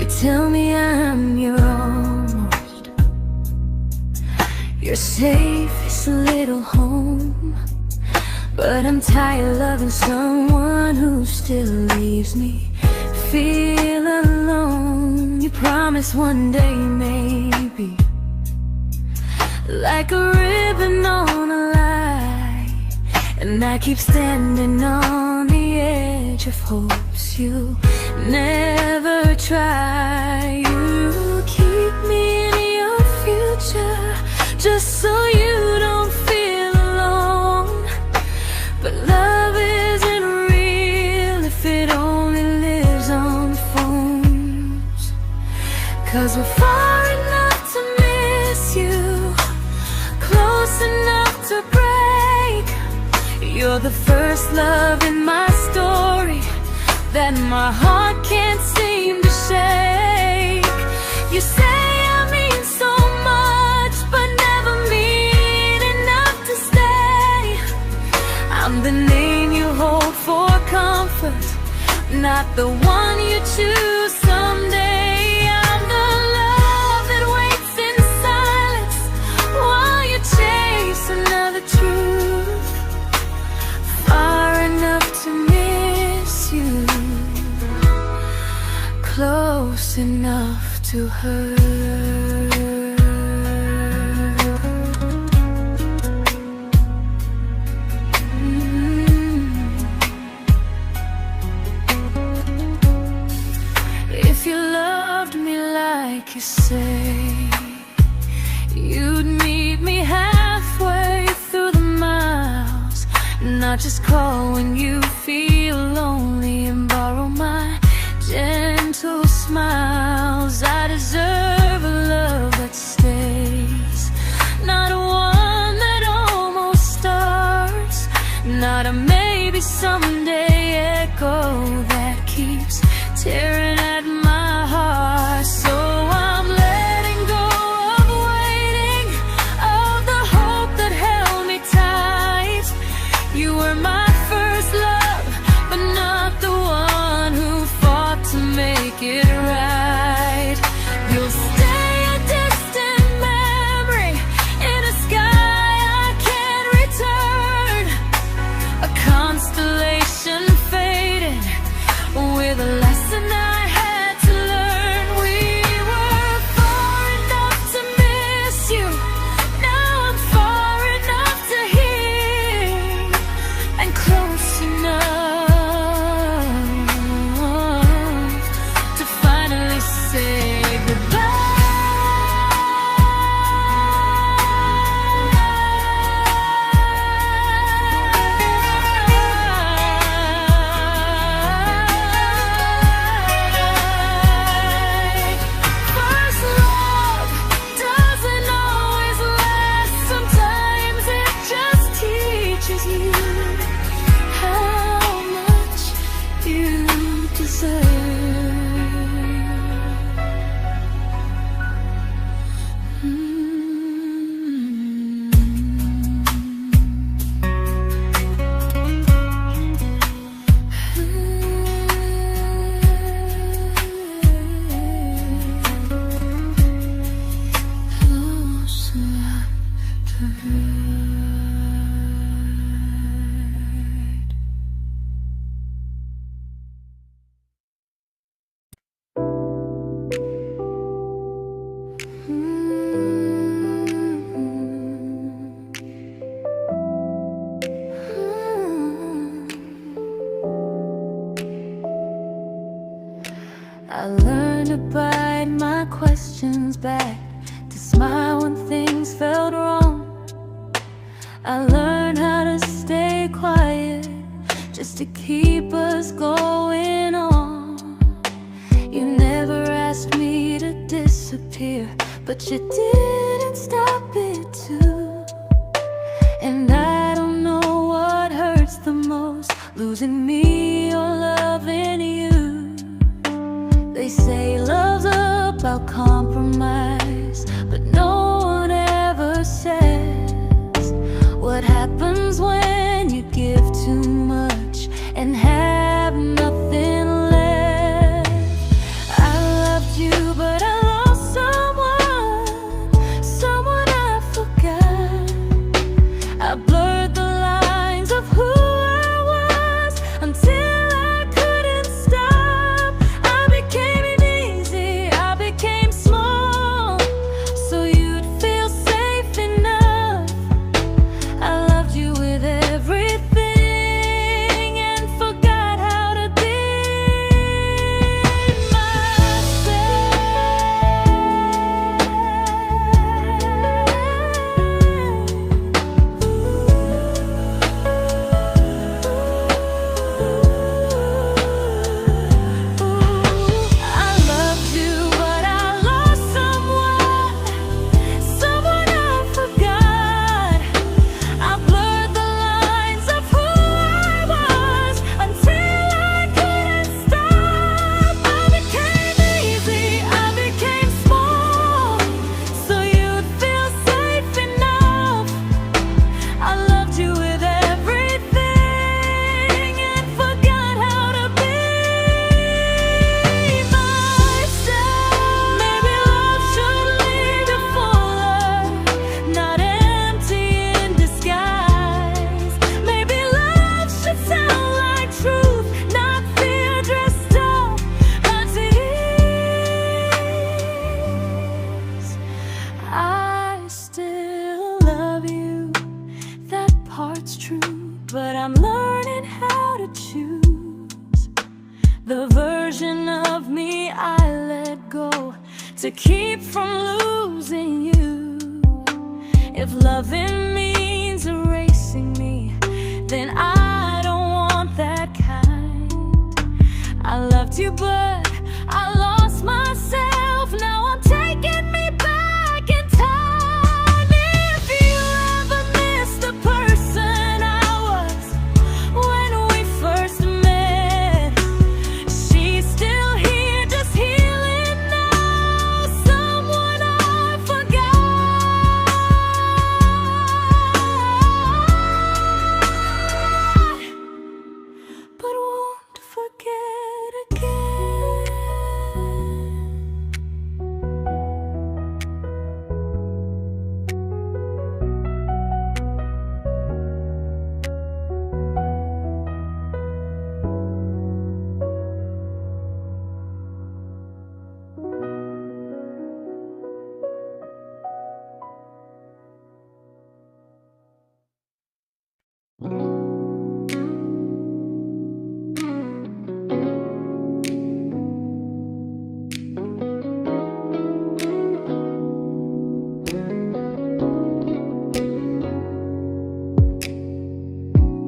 tell me I'm your almost, your safest little home. But I'm tired loving someone who still leaves me feel alone. You promise one day maybe, like a ribbon on a line, and I keep standing on the edge of hopes you never try. You keep me in your future just so you don't feel alone. But love isn't real if it only lives on the phones. 'Cause we're far enough to miss you, close enough to break. You're the first love in my story that my heart can't seem to shake. You say I mean so much, but never mean enough to stay. I'm the name you hold for comfort, not the one you choose someday. I'm the love that waits in silence while you chase another truth. Far enough to miss you, close enough to hurt. If you loved me like you say, you'd meet me halfway through the miles, not just call when you feel lonely and borrow my gentle smiles. I deserve a love that stays, not one that almost starts, not a maybe someday echo that keeps tearing at my heart. So I'm letting go of waiting, of the hope that held me tight. You were my first love, but not the one who fought to make it right. You'll stay a distant memory in a sky I can't return, a constellation faded with a lesson I had to learn. We were far enough to miss you, now I'm far enough to hear, and close enough to finally say goodbye. First love doesn't always last, sometimes it just teaches you how much you deserve. Close enough to hurt. I learned to bite my questions back, to smile when things felt wrong. I learned how to stay quiet just to keep us going on. You never asked me to disappear, but you didn't stop it too. And I don't know what hurts the most, losing me or loving you. They say love's about compromise, but no one ever says what happens when you give too much and have nothing left. I loved you I'm learning how to choose the version of me I let go to keep from losing you. If loving means erasing me, then I don't want that kind. I loved you, but I lost myself. Now I'm taking me back in time. If you ever miss the person I was when we first met, she's still here, just healing now. Someone I forgot, but won't forget again.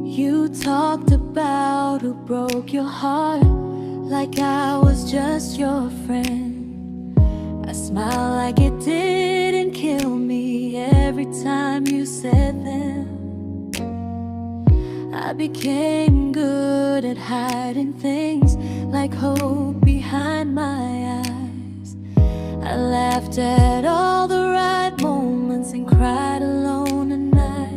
You talked about who broke your heart, like I was just your friend. I smiled like it didn't kill me every time you said them. I became good at hiding things like hope behind my eyes. I laughed at all the right moments and cried alone at night.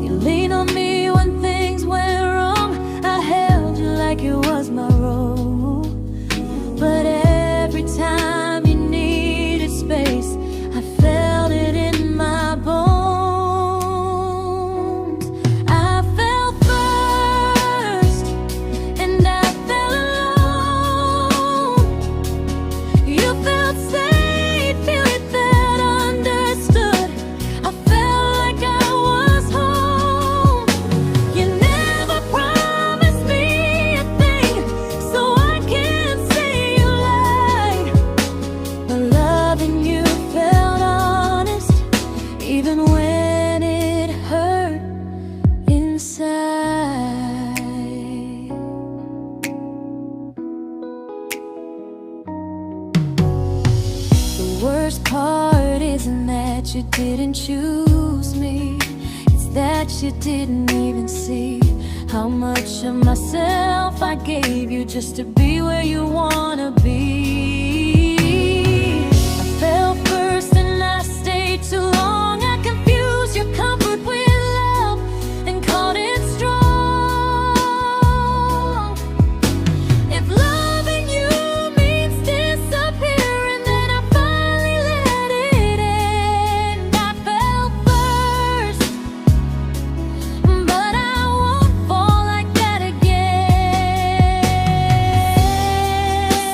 You leaned on me when things went wrong. I held you like it was my role. But every time you needed space, I felt it in my bones. I fell first, and I fell alone. You felt safe, you felt understood. I felt like I was home. You never promised me a thing, so I can't say you lied. But loving you felt honest, even when it hurt inside. The worst part isn't that you didn't choose me, it's that you didn't even see how much of myself I gave you just to be where you wanna be. I fell first and I stayed too long. I confused your comfort with love and called it strong. If loving you means disappearing, then I finally let it end. I fell first, but I won't fall like that again.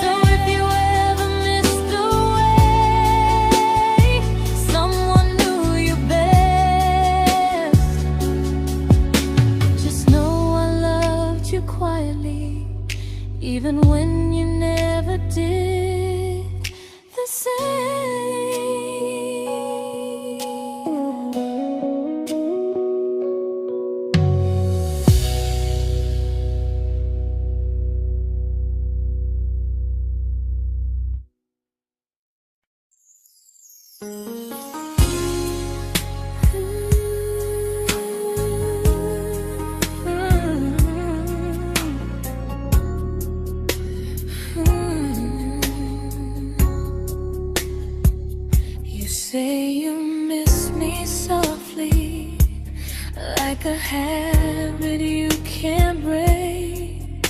So if you ever missed the way someone knew you best, just know I loved you quietly, even when you never did the same. You say you miss me softly, like a habit you can't break.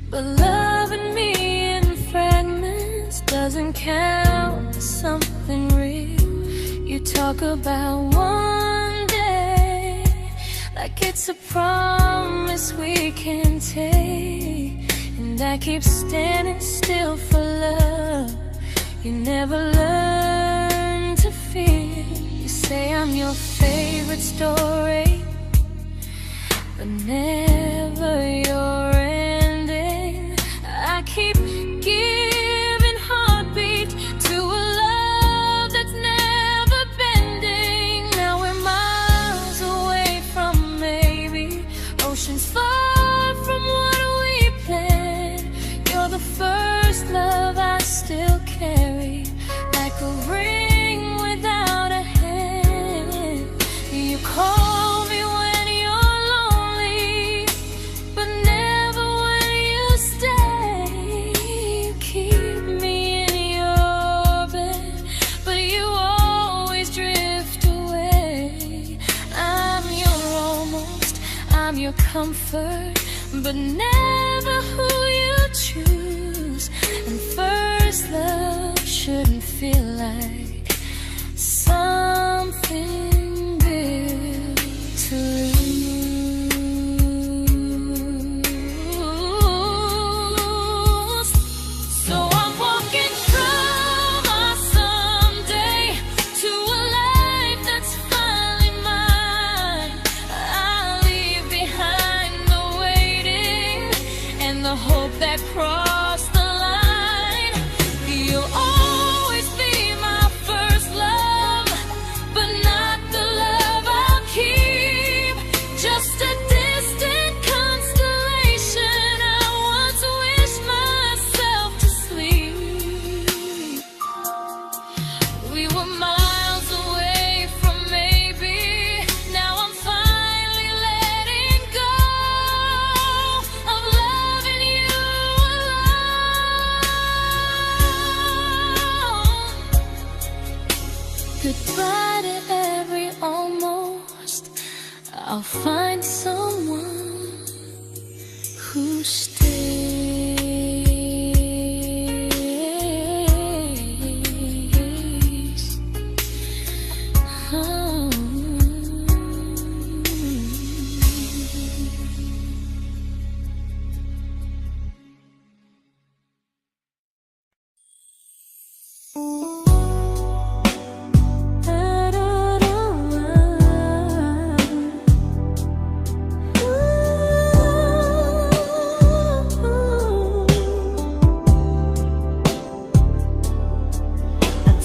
But loving me in fragments doesn't count as something real. You talk about one day like it's a promise we can take, and I keep standing still for love. You never learn to feel. You say I'm your favorite story, but never your ending. I keep giving heartbeat to a love that's never bending. Now we're miles away from maybe, oceans far from what we planned. You're the first love I still carry, like a ring without a hand. You call me when you're lonely, but never when you stay. You keep me in your bed, but you always drift away. I'm your almost, I'm your comfort, but never who you choose. And first love shouldn't feel like something built to lose. So I'm walking through my someday to a life that's finally mine. I'll leave behind the waiting and the hope that crossed the line. You'll always be my first love, but not the love I'll keep. Just a distant constellation I once wished myself to sleep. We were miles away from maybe, now I'm finally letting go of loving you alone. Goodbye to every almost, I'll find someone who stays. Oh.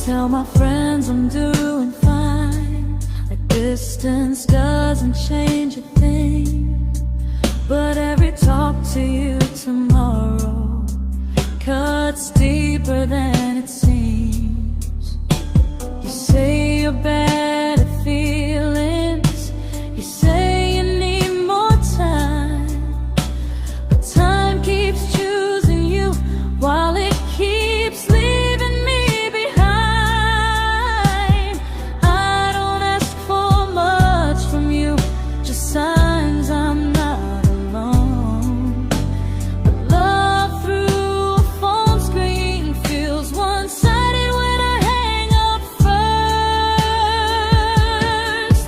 Tell my friends I'm doing fine, like distance doesn't change a thing. But every talk to you tomorrow cuts deeper than it seems. You say you're bad at feelings, you say you need more time, but time keeps choosing you while it keeps leaving me behind. I don't ask for much from you, just signs I'm not alone. But love through a phone screen feels one-sided when I hang up first.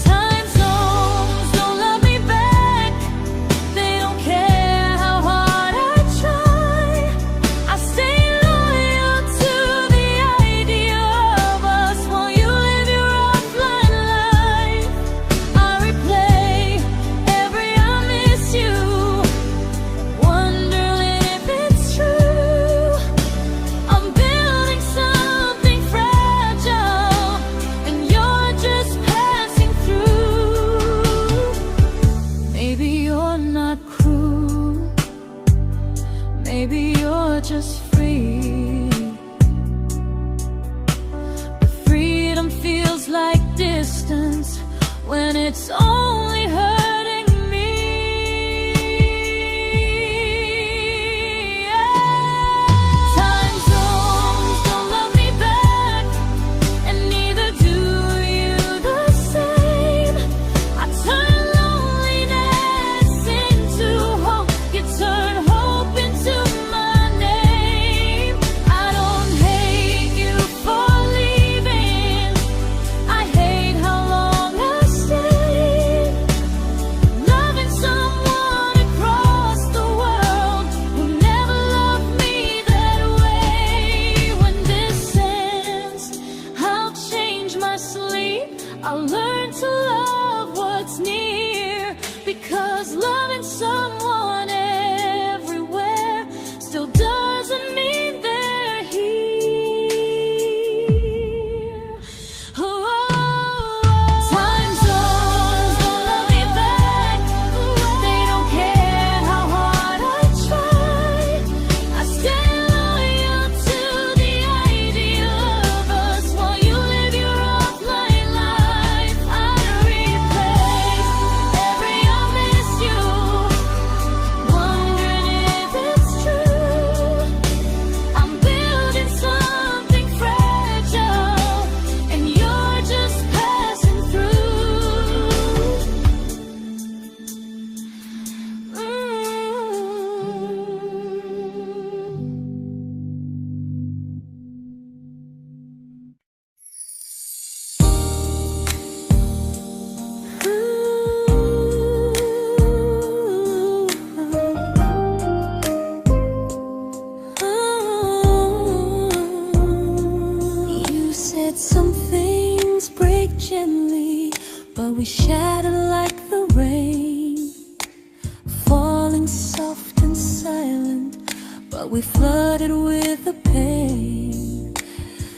Time zones don't love me back, they don't care how hard I try. I stay loyal to the idea of us while you live your offline life. I replay every I miss you, wondering if it's true. I'm building something fragile, and you're just passing through. Maybe you're not cruel, maybe you're just free. But freedom feels like distance when it's only hurting me. Time zones don't love me back, and neither do you the same. I turn loneliness into hope, you turn hope into my name. I don't hate you for leaving, I hate how long I stayed. we shattered like the rain, falling soft and silent, but we flooded with the pain.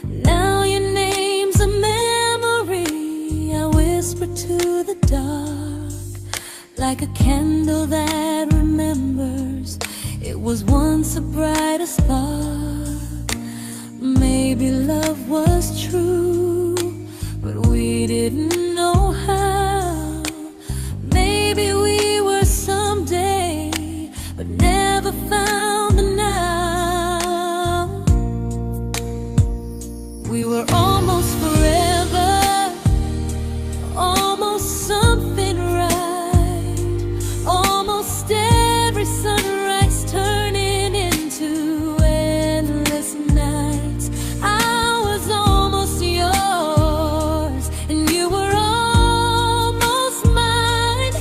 Now your name's a memory I whisper to the dark, like a candle that remembers it was once a brighter spark. Maybe love was true, but we didn't know how. Maybe we were someday, but never found the now. We were almost forever, almost something right, almost every sunrise turning into endless nights. I was almost yours, and you were almost mine,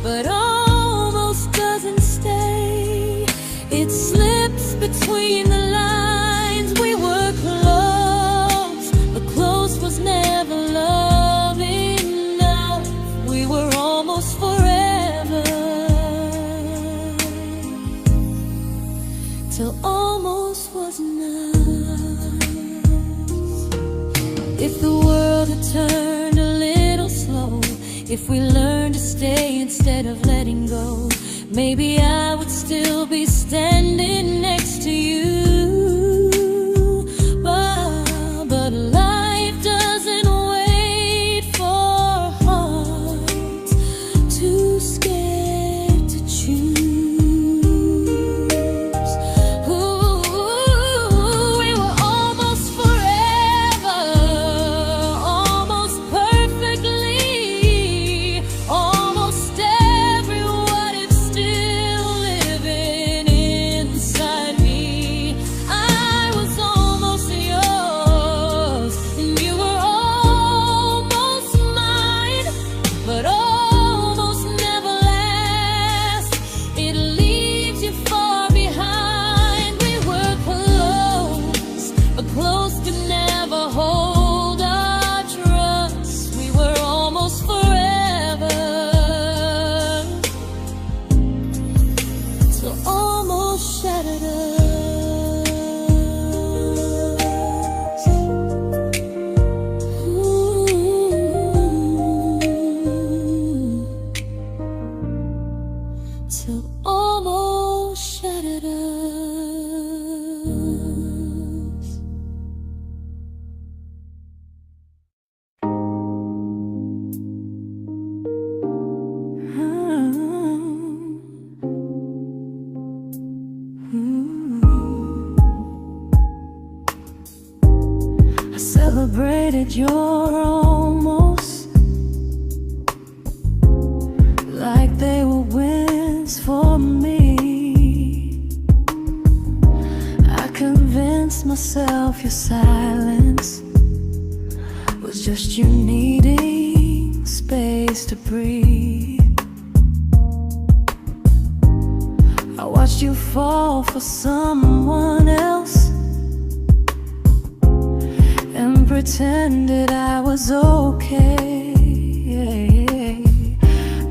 but almost doesn't stay. It slips between the lines. We were close, but close was never love enough. We were almost forever, till almost was enough. If the world had turned a little slow, if we learned to stay instead of letting go, maybe I would still be standing next to you. But life doesn't wait for hearts too scared to choose. Ooh, we were almost forever, almost perfectly, almost every what if still living inside me. I was almost yours, and you were almost mine, but almost never lasts. It leaves you far behind. We were close, but close could never hold our trust. We were almost forever, till almost shattered us. Ooh, till almost shattered us. I celebrated your almost like they were wins for me. I convinced myself your silence was just you needing space to breathe. I watched you fall for someone else and pretended I was okay.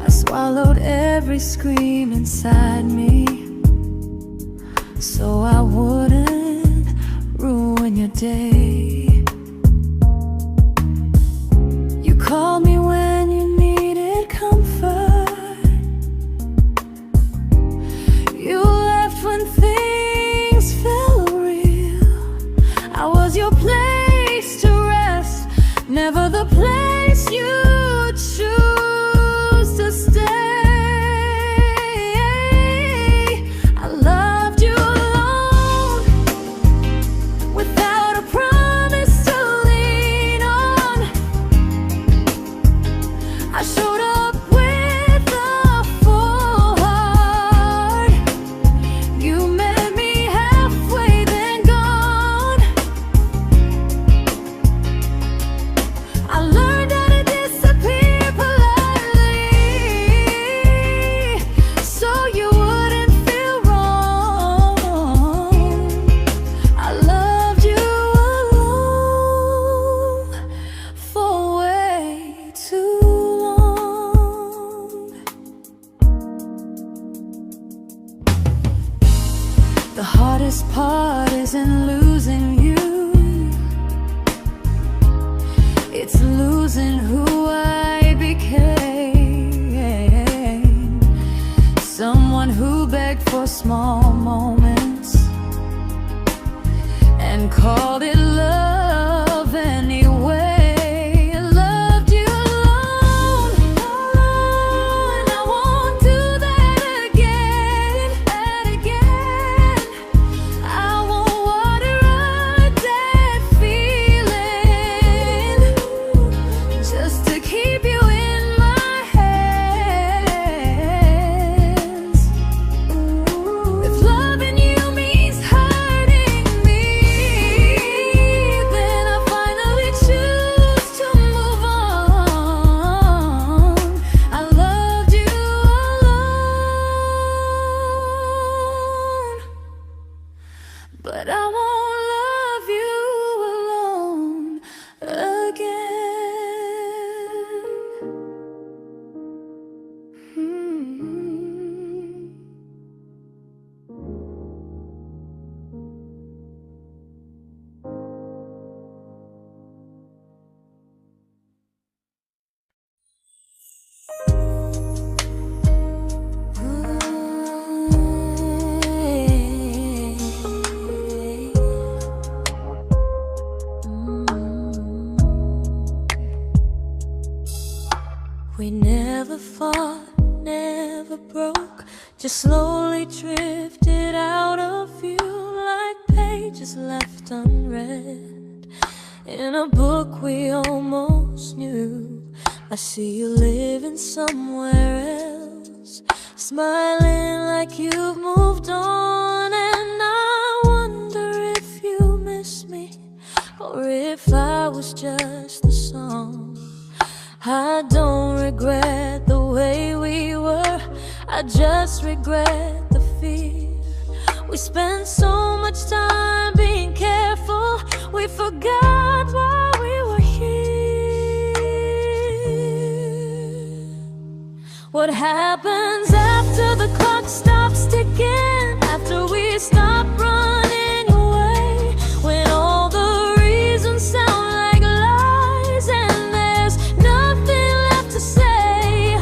I swallowed every scream inside me so I wouldn't ruin your day. You called me when you needed comfort. You left when things felt real. I was your place to rest, never the place you choose to stay. I loved you alone, without a promise to lean on. I showed up with a full heart. You met me halfway, then gone. I learned how to disappear heart isn't losing you, it's losing who I became. Someone who begged for small moments and called it love anyway. Loved you alone, and I won't do that again, and again. I won't water a dead feeling just to keep you in my hands. If loving you means hurting me, then I finally choose to move on. I loved you alone, but I won't love you alone again. We never fought, never broke, just slowly drifted out of view like pages left unread in a book we almost knew. I see you living somewhere else, smiling like you've moved on, and I wonder if you miss me or if I was just a song. I don't regret the way we were, I just regret the fear. We spent so much time being careful, we forgot why we were here. What happens after the clock stops ticking, after we stop running away, when all the reasons sound like lies and there's nothing left to say?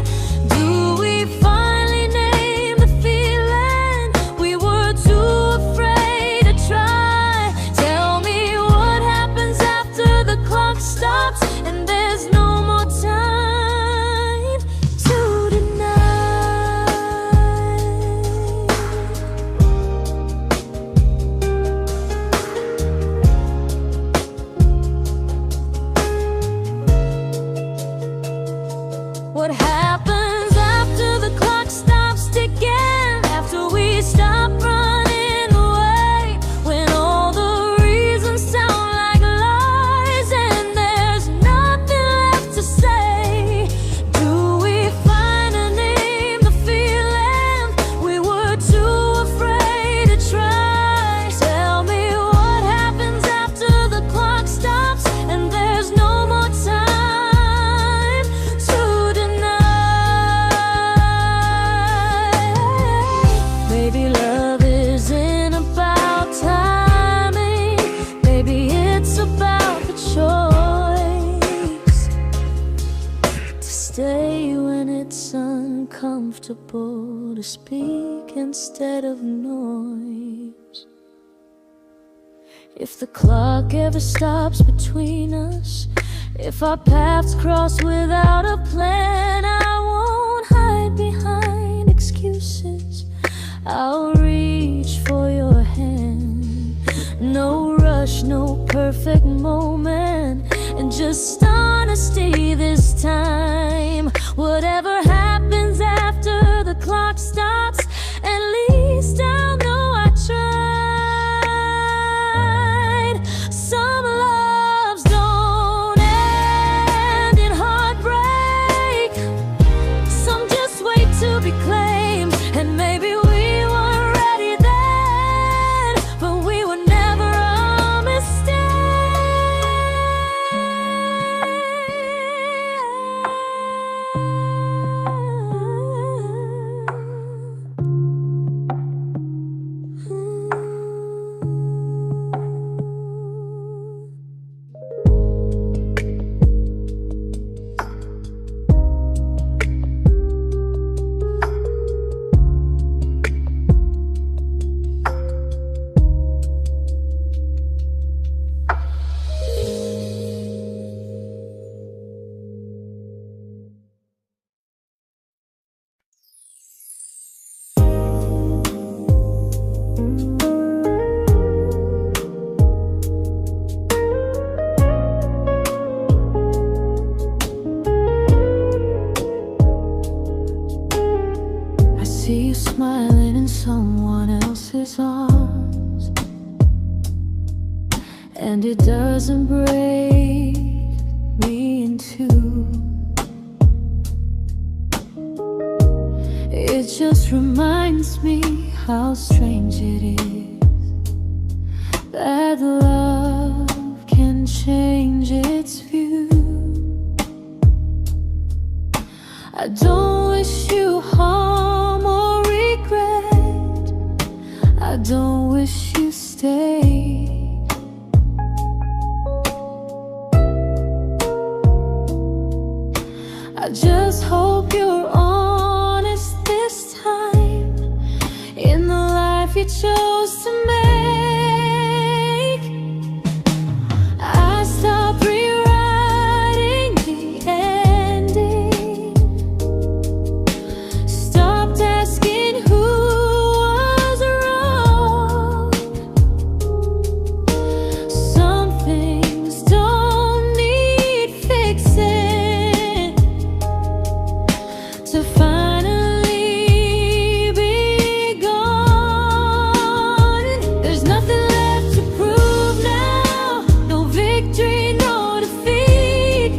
Do we finally name the feeling we were too afraid to try? Tell me what happens after the clock stops and there's no more time to deny. What happens after the clock stops ticking, after we stop running away, when all the reasons sound like lies and there's nothing left to say? Do we finally name the feeling we were too afraid to try? Tell me what happens after the clock stops and there's no more time to deny. Maybe love isn't about timing, maybe it's about the choice to stay when it's uncomfortable, to speak instead of noise. If the clock ever stops between us, if our paths cross without a plan, I won't hide behind excuses, I'll reach for your hand. No rush, no perfect moment, and just honesty this time. Whatever happens after the clock stops, at least I'll know I tried. Some loves don't end in heartbreak, some just wait to be claimed, and maybe we weren't ready then, but we were never a mistake. and it doesn't break me in two. It just reminds me how strange it is that love can change its view. I don't wish you harm or regret. I don't wish you stay. I just hope you're honest this time in the life you chose to make. I stopped rewriting the ending, stopped asking who was wrong. Some things don't need fixing to finally be gone. There's nothing left to prove now, no victory, no defeat.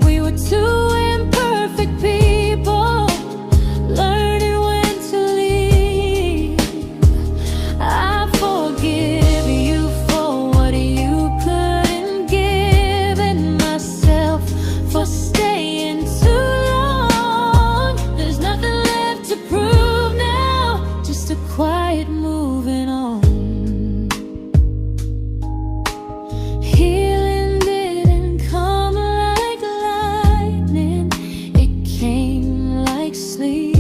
We were two imperfect people, learning when to leave. I forgive you for what you couldn't give, and myself for staying too long. There's nothing left to prove now, just a quiet moving on. Healing didn't come like lightning, it came like sleep.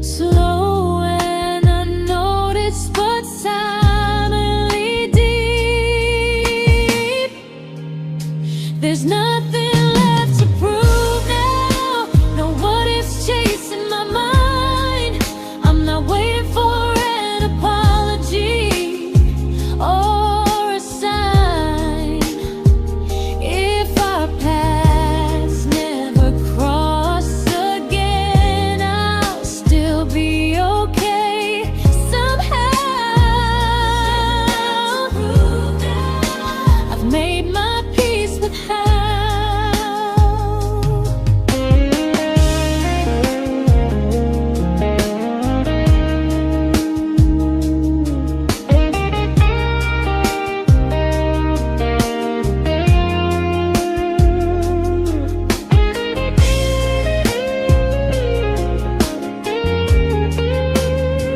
Slow and unnoticed, but silently deep. There's nothing left to prove now, no what ifs chasing my mind. I'm not waiting for an apology or a sign. If our paths never cross again, I'll still be okay somehow. I've made my peace with how.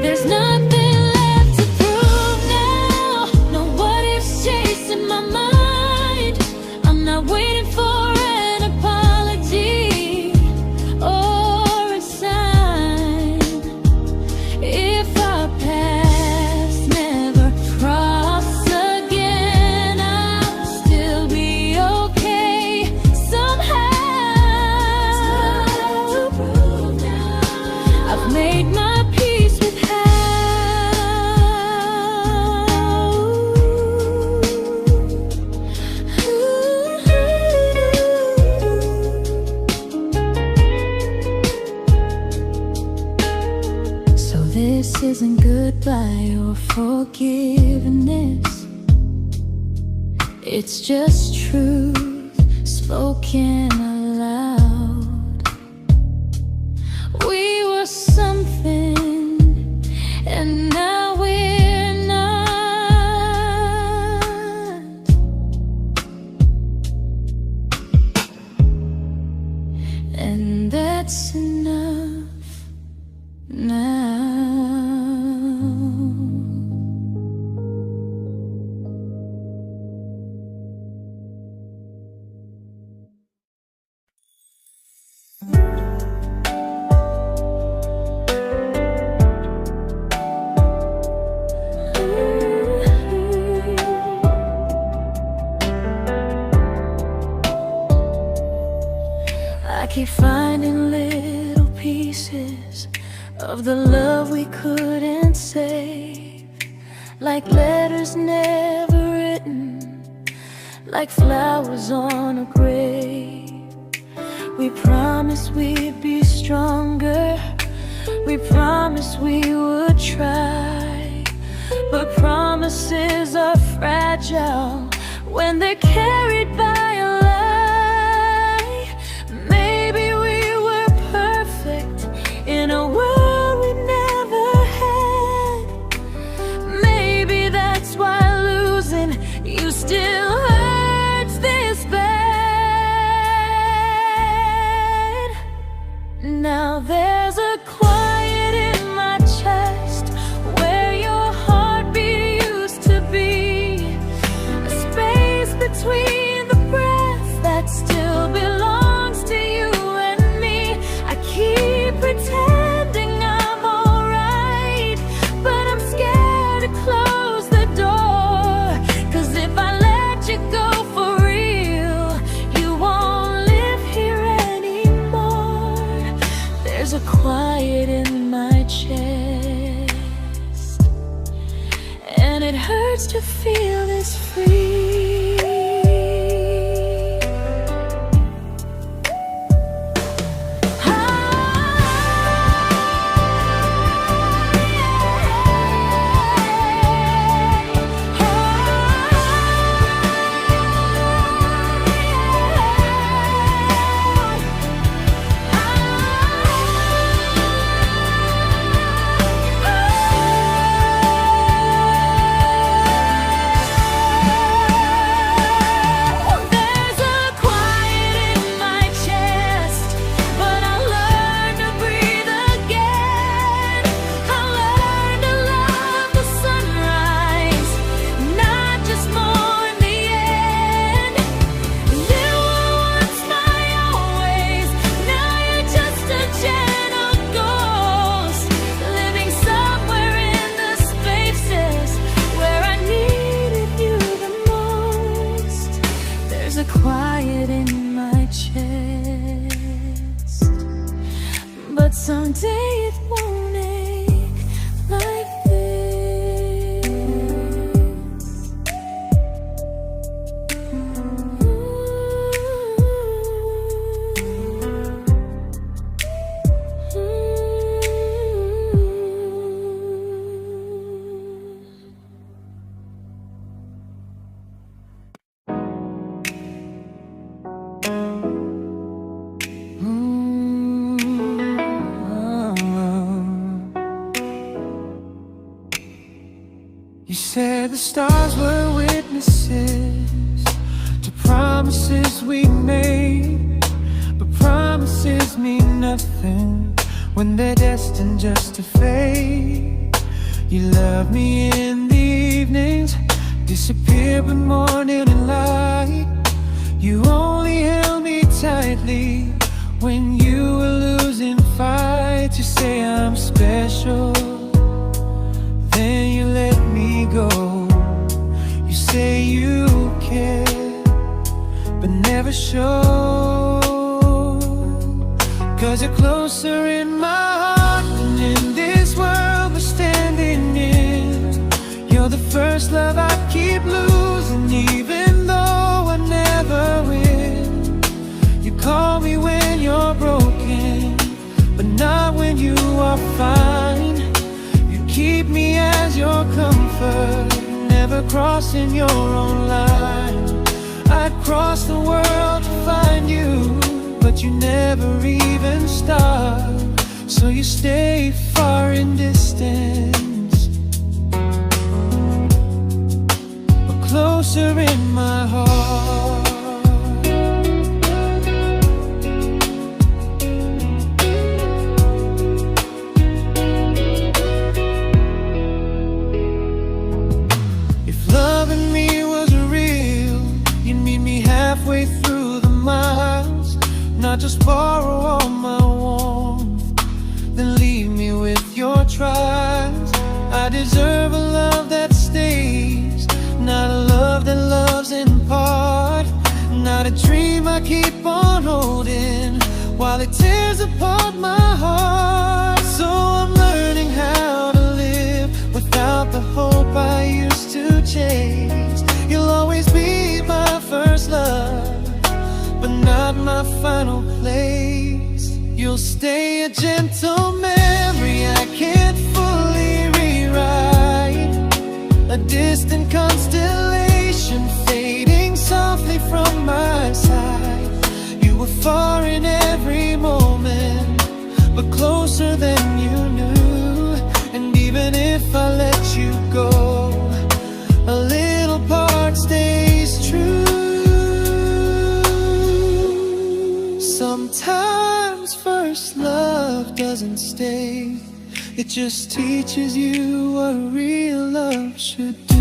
There's nothing left to prove now, no what ifs chasing my mind. I'm not waiting for an apology or a sign. If our paths never cross again, I'll still be okay somehow. I've made my peace with how. So this isn't goodbye or forgiveness, it's just truth spoken aloud. We were something, and now we're not. And that's enough now. I keep finding little pieces of the love we couldn't save, like letters never written, like flowers on a grave. We promised we'd be stronger, We promised we would try, but promises are fragile when they're carried by a lie. Maybe we were perfect in a world we never had. Maybe that's why losing you still hurts this bad. Now there's a quiet in my chest where your heartbeat used to be, a space between the breath that still belongs to you and me. I keep pretending I'm alright, but I'm scared to close the door. 'Cause if I let you go for real, you won't live here anymore. There's a quiet in my chest, and it hurts to feel this free. There's a quiet in my chest, but someday it won't ache like this. You said the stars were witnesses to promises we made, but promises mean nothing when they're destined just to fade. You love me in the evenings, disappear when morning and light. You only held me tightly when you were losing fights. You say I'm special, then you let me go. You say you care, but never show. 'Cause you're closer in my heart than in this world we're standing in. You're the first love I keep losing, even though I never win. You call me when you're broken, but not when you are fine. Keep me as your comfort, never crossing your own line. I'd cross the world to find you, but you never even start. So you stay far in distance, but closer in my heart. Halfway through the miles, not just borrow all my warmth, then leave me with your trials. I deserve a love that stays, not a love that loves in part. Not a dream I keep on holding while it tears apart my heart. So I'm learning how to live without the hope I used to chase. You'll always be my first love, but not my final place. You'll stay a gentle memory distant constellation fading softly from my side. You were far in every moment, but closer than you knew. And even if I let you go, a little part stays true. Sometimes first love doesn't stay, it just teaches you what real love should do.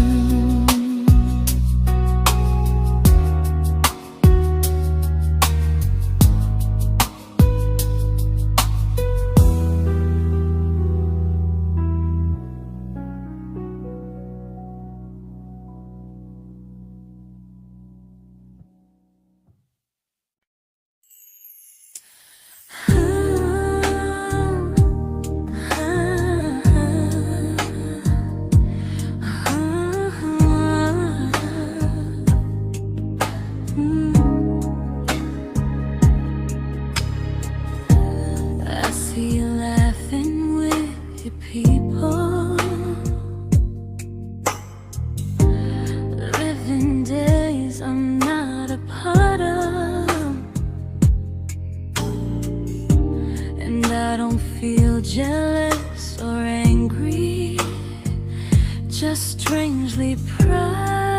Jealous or angry, just strangely proud.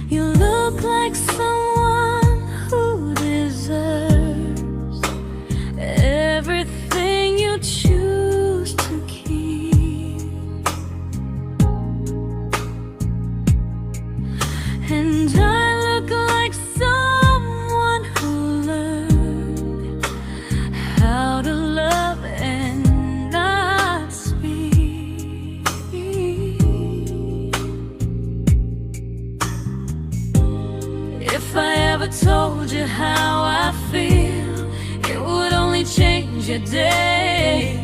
You look like someone who deserves everything you choose to keep. And I look like someone who learned how to love and not speak. If I ever told you how I feel, it would only change your day.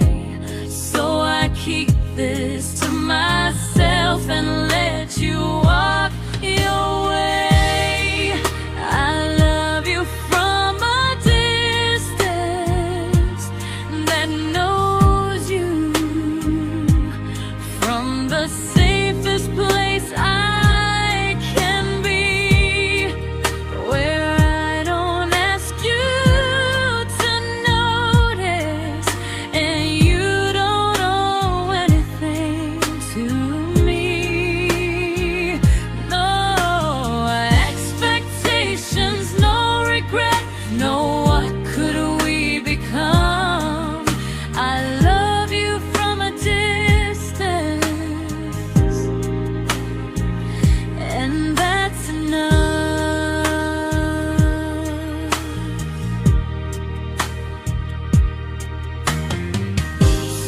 So I keep this to myself and let you walk your way. I love you from a distance that knows you, from the safest place I can be, where I don't ask you to notice and you don't owe anything to me. No expectations, no regret, no what could we become. I love you from a distance, and that's enough.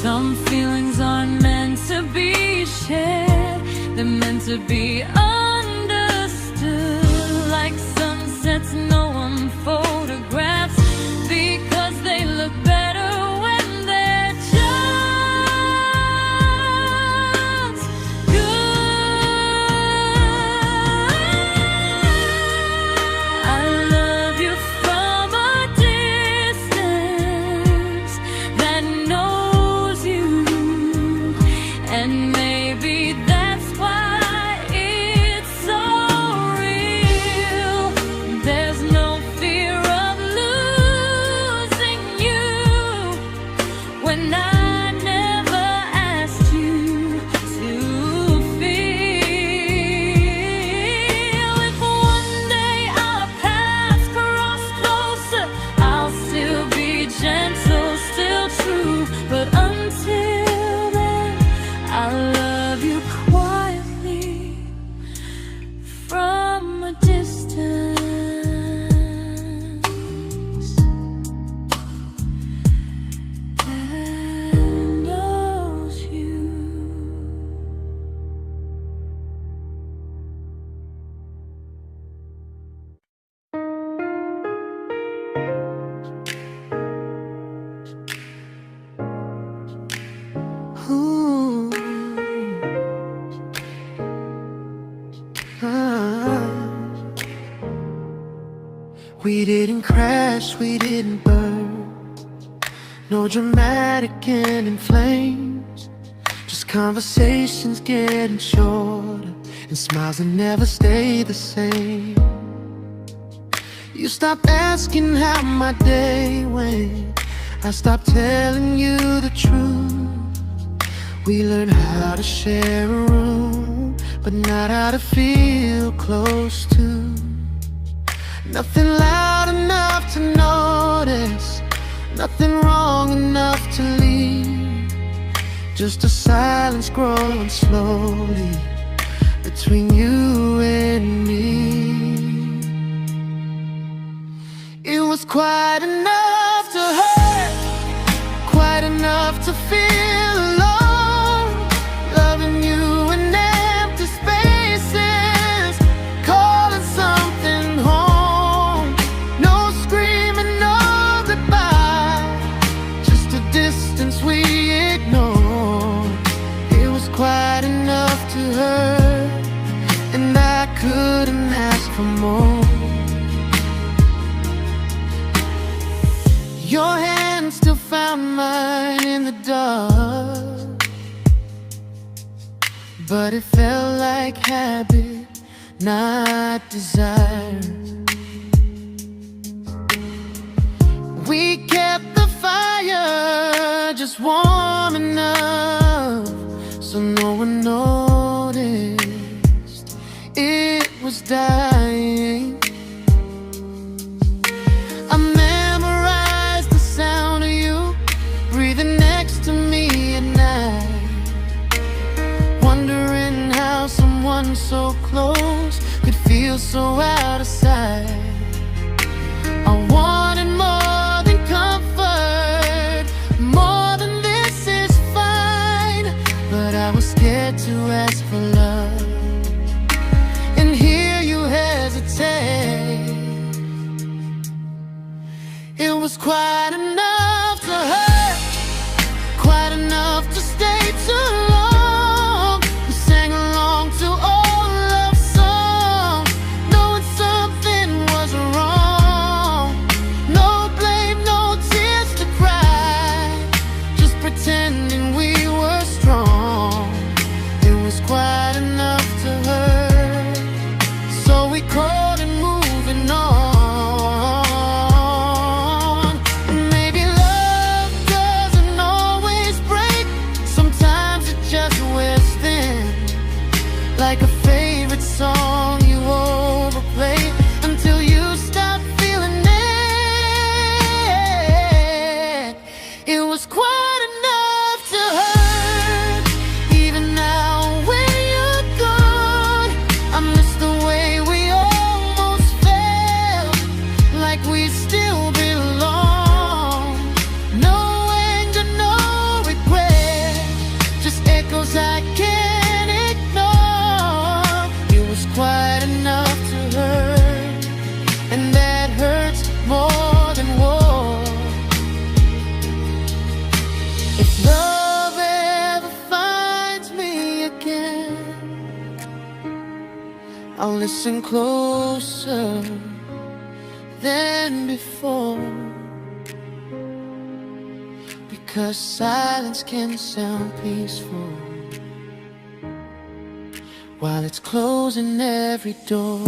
Some feelings aren't meant to be shared, they're meant to be understood. Like sunsets no one photographs, because they look better when they're just good. I love you from a distance that knows you, and maybe that's why it's so real. There's no fear of losing you when I never asked you to feel. If one day our paths cross closer, I'll still be gentle, still true. But until then, I love you quietly from a distance that knows you. Ooh. Ah. We didn't crash, we didn't burn. No dramatic ending flames, just conversations getting shorter, and smiles that never stay the same. You stopped asking how my day went, I stopped telling you the truth. We learned how to share a room, but not how to feel close to. Nothing loud enough to notice, nothing wrong enough to leave. Just a silence growing slowly between you and me. It was quite enough to hurt, quite enough to feel alone. Loving you in empty spaces, calling something home. No screaming, no goodbye, just a distance we ignored. It was quite enough to hurt, and I couldn't ask for more. Your hand still found mine in the dark, but it felt like habit, not desire. We kept the fire just warm enough so no one noticed it was dying. I memorized the sound of you breathing next to me at night, wondering how someone so close could feel so out of sight. I wanted more than comfort, more than this is fine, but I was scared to ask for love, and here you hesitate. It was quite enough to hurt, quite enough to stay too long. We sang along to old love songs, knowing something was wrong. No blame, no tears to cry, just pretending we were strong. It was quite enough to hurt, so we called it moving on. Like a favorite song you overplay until you stop feeling it. It was quite enough to hurt. Even now when you're gone, I miss the way we almost felt, like we still belong. No anger, no regret, just echoes I can't ignore. Quite enough to hurt, and that hurts more than war. If love ever finds me again, I'll listen closer than before, because silence can sound peaceful while it's closing every door.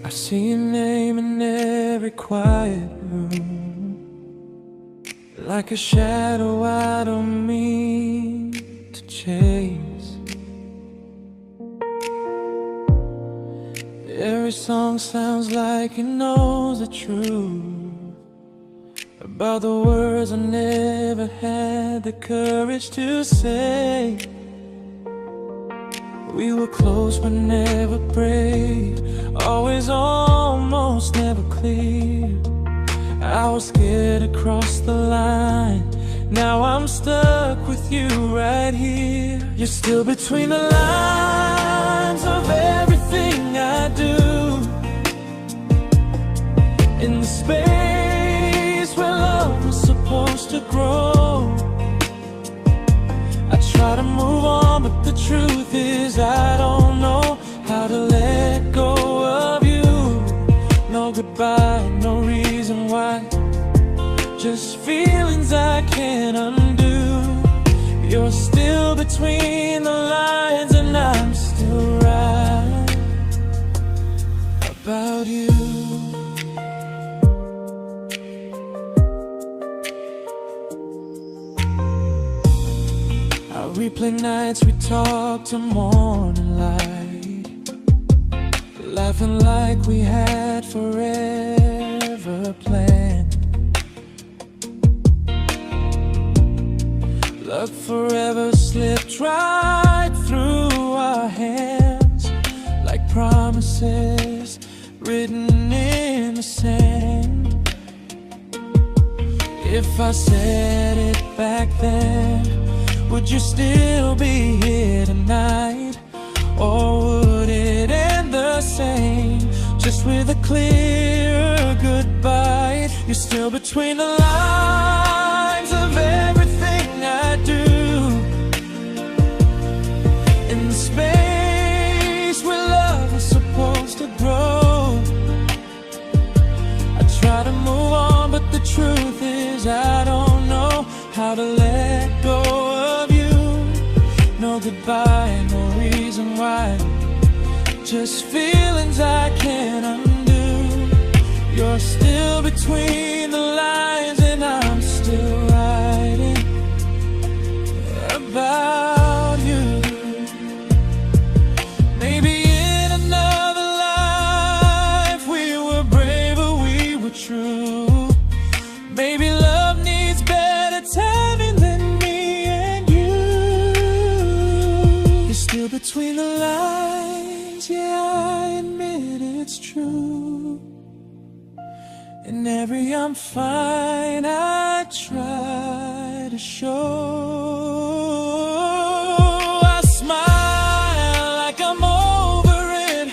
I see your name in every quiet room, like a shadow I don't mean to chase. Every song sounds like it knows the truth about the words I never had the courage to say. We were close but never brave, always almost, never close. clear. I was scared to cross the line. Now I'm stuck with you right here. You're still between the lines of everything I do. In the space where love was supposed to grow. I try to move on, but the truth is I don't know how to let go of you. No goodbye, no reason why. Just feelings I can't undo. You're still between the lines, and I'm still right about you. I replay nights we talk till morning light, laughing like we had forever planned. Luck forever slipped right through our hands, like promises written in the sand. If I said it back then, would you still be here tonight? Or would it end the same, just with a clear goodbye? You're still between the lines of everything I do. In the space where love was supposed to grow. I try to move on, but the truth is I don't know how to let go of you. No goodbye, no reason why. Just feelings I can't undo. You're still between the lines, and I'm still writing about you. Maybe in another life we were braver, we were true. Maybe love needs better timing than me and you. You're still between the lines, yeah, I admit it's true. In every I'm fine I try to show. I smile like I'm over it,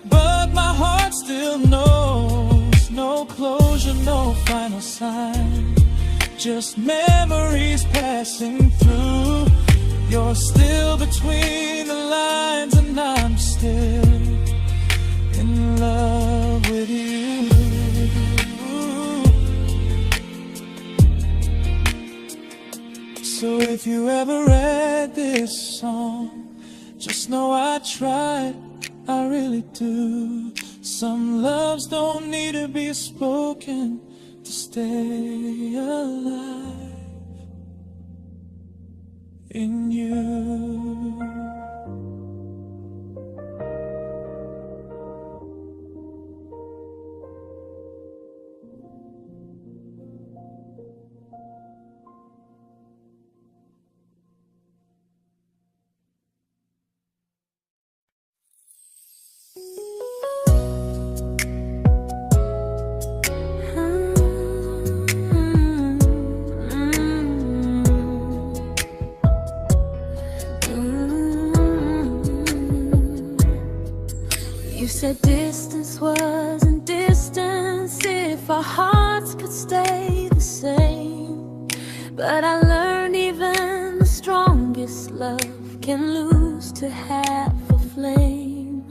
but my heart still knows. No closure, no final sign, just memories passing through. You're still between the lines, and I'm still in love with you. So if you ever read this song, just know I tried, I really do. Some loves don't need to be spoken to stay alive in you. You said distance wasn't distance if our hearts could stay the same. But I learned even the strongest love can lose to half a flame.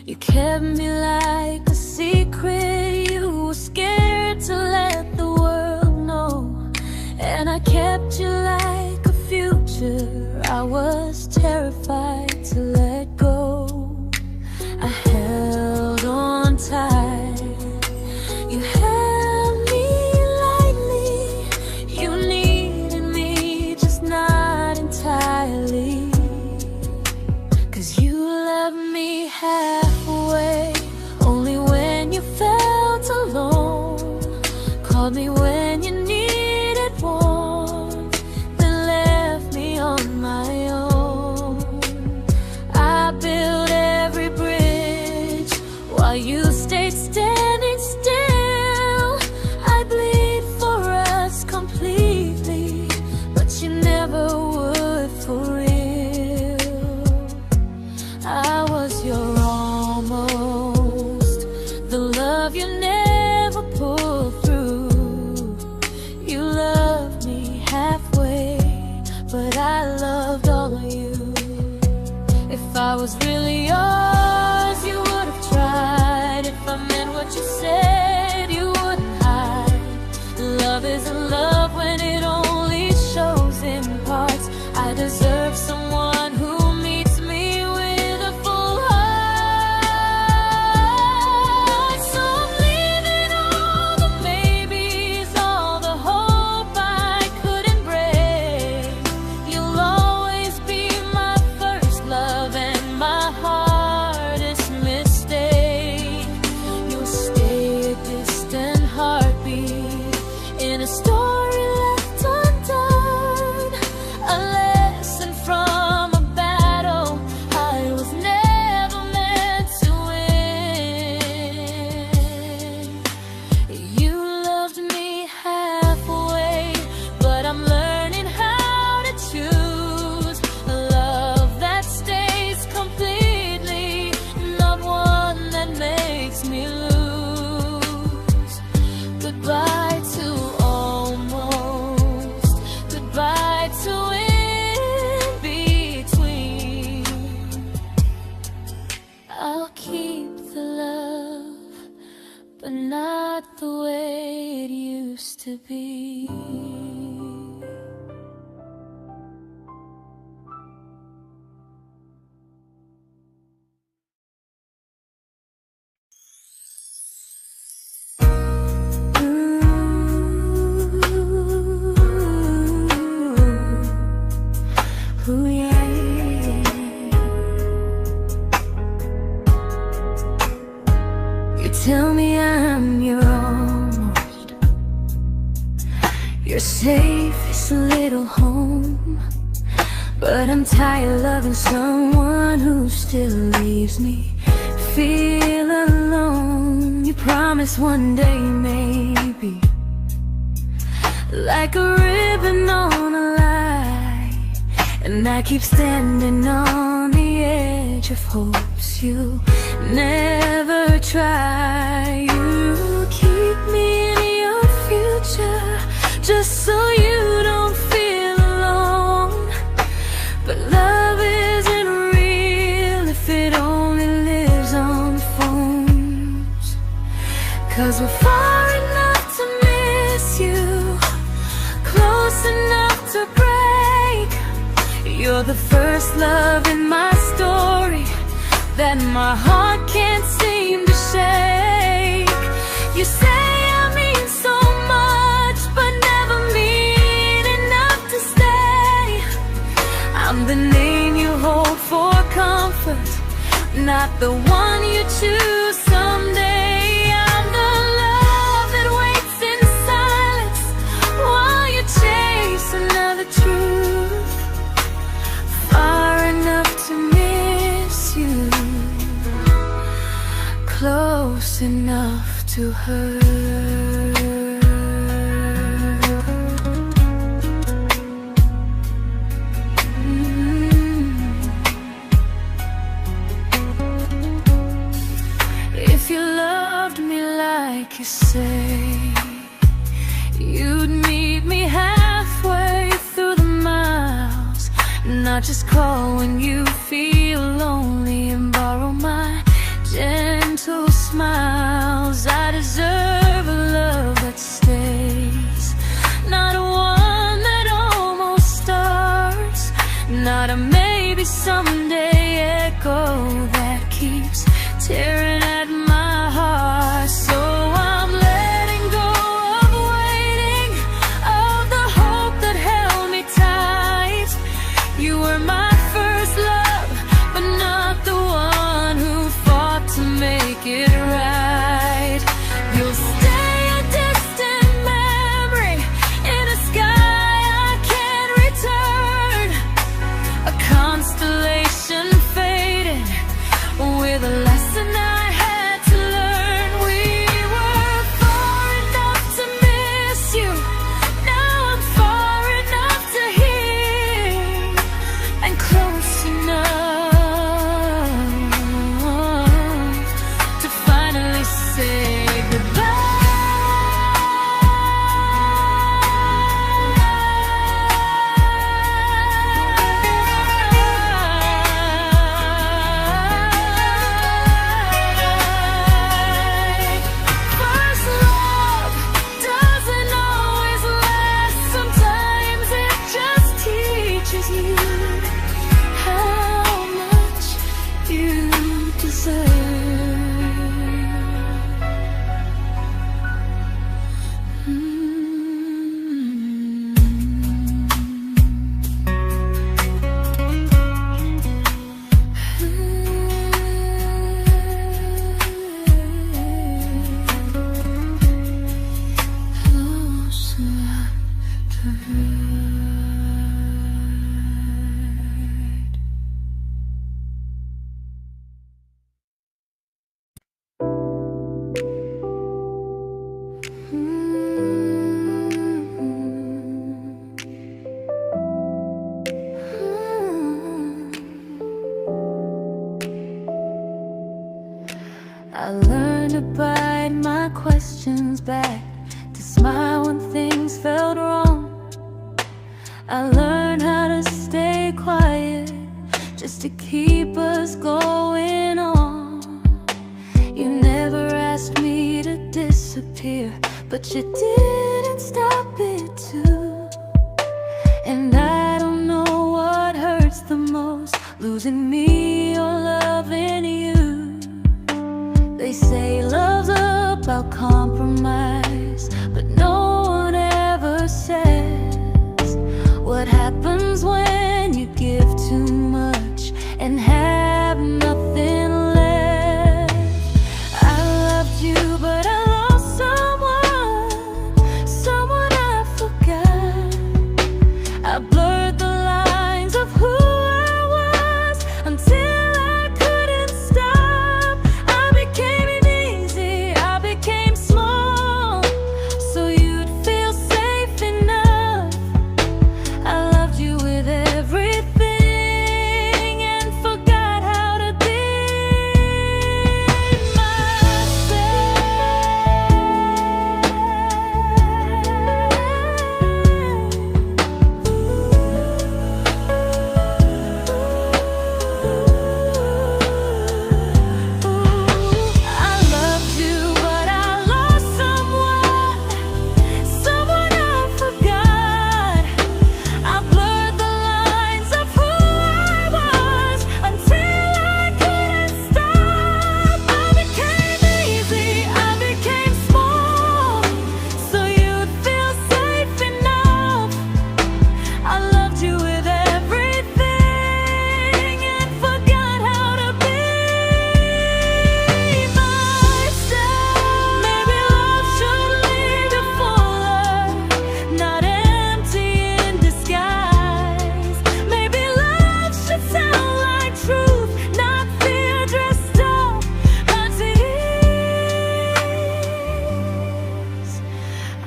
You kept me like a secret you were scared to let the world know. And I kept you like a future I was terrified to let go. I held on tight, you held me lightly. You needed me, just not entirely. 'Cause you loved me halfway, only when you felt alone. Called me when you needed warmth, then left me on my own. I built every bridge while you stayed standing still. love you never pulled through. You loved me halfway, but I loved all of you. If I was really yours, you would have tried. If I meant what you said, you wouldn't hide. Love isn't love when it only shows in parts. I deserve someone who meets me with a full heart. So I'm leaving all the maybes, all the hope I couldn't break. You'll always be my first love and my hardest mistake. You'll stay a distant heartbeat in a story left undone, a lesson from a battle I was never meant to win. You loved me halfway, but I'm learning how to choose a love that stays completely, not one that makes me lose. Goodbye to almost, goodbye to in between. I'll keep the love, but not the way it used to be. Ooh, yeah, yeah. You tell me I'm your almost, your safest little home, but I'm tired loving someone who still leaves me feel alone. You promise one day maybe, like a ribbon on a line, and I keep standing on the edge of hopes you never try. You keep me in your future just so you don't feel alone. But love isn't real if it only lives on phones. 'Cause we're far enough to miss you, close enough to break. You're the first love in my story that my heart can't seem to shake. You say I mean so much, but never mean enough to stay. I'm the name you hold for comfort, not the one you choose someday. I'm the love that waits in silence while you chase another truth. Far enough to miss you, close enough to hurt. If you loved me like you say, you'd meet me halfway through the miles, not just call when you feel lonely and borrow my gentle smiles. I deserve a love that stays, not one that almost starts, not a maybe someday echo that keeps tearing at my heart. So I'm letting go of waiting, of the hope that held me tight. You were my first love, but not the one I learned to bite my questions back, to smile when things felt wrong. I learned how to stay quiet, just to keep us going on. You never asked me to disappear, but you didn't stop it too. And I don't know what hurts the most, losing me or loving you. They say love's about compromise, but no one ever says what happens when you give too much and have nothing left. I loved you, but I lost someone I forgot. I blurred the lines of who I was until I couldn't stop. I became easy, I became small, so you'd feel safe enough. I loved you with everything and forgot how to be I loved you, but I lost someone I forgot. I blurred the lines of who I was until I couldn't stop. I became easy, I became small, so you'd feel safe enough. I loved you with everything and forgot how to be myself. Maybe love should lead you fuller, not empty in disguise. Maybe love should sound like truth, not fear dressed up as ease.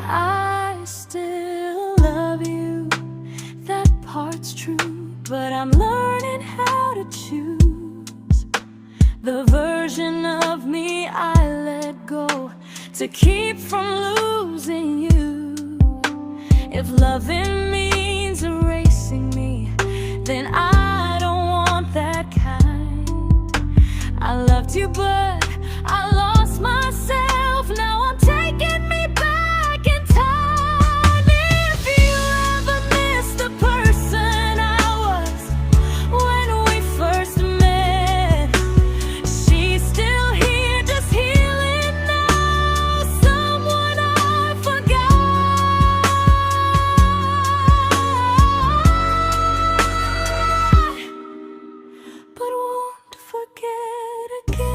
I still love you, that part's true, but I'm learning how to choose the version of me I let go to keep from losing you. If loving means erasing me, then I don't want that kind. I loved you, but I lost myself. Now I'm taking me back in time. If you ever missed the person I was when we first met, she's still here, just healing now. Someone I forgot, but won't forget again.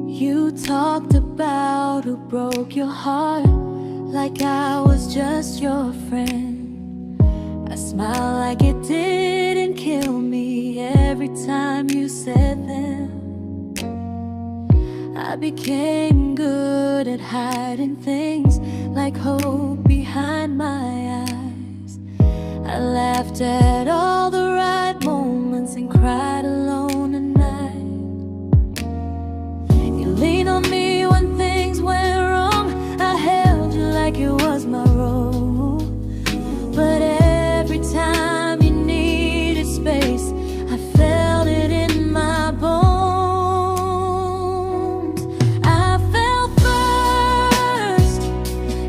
You talked about who broke your heart, like I was just your friend. I smile like it didn't kill me every time you said them. I became good at hiding things like hope behind my eyes. I laughed at all the right moments and cried alone at night. You leaned on me when things went wrong. I held you like it was my role. But every time you needed space, I felt it in my bones. I fell first,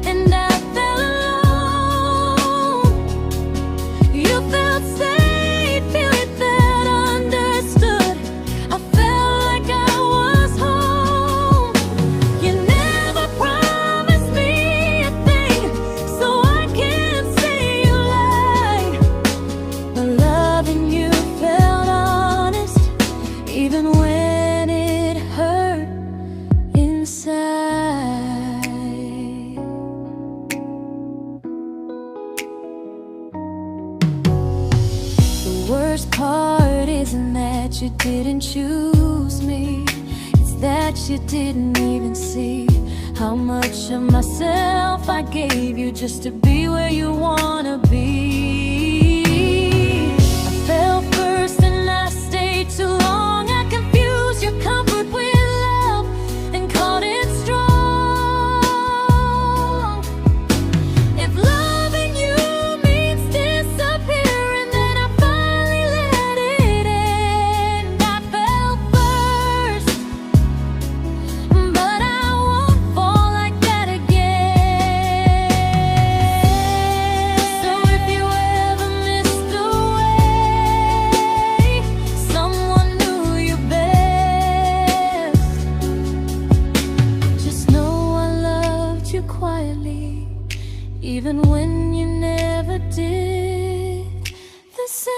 and I fell alone. You felt safe. worst part isn't that you didn't choose me, it's that you didn't even see how much of myself I gave you just to be where you wanna be. I fell first and I stayed too long. I confused your comfort with love and called it strong. If loving you means disappearing, then I finally let it end. I fell first, but I won't fall like that again. So if you ever missed the way someone knew you best, just know I loved you quietly, even when you never did the same.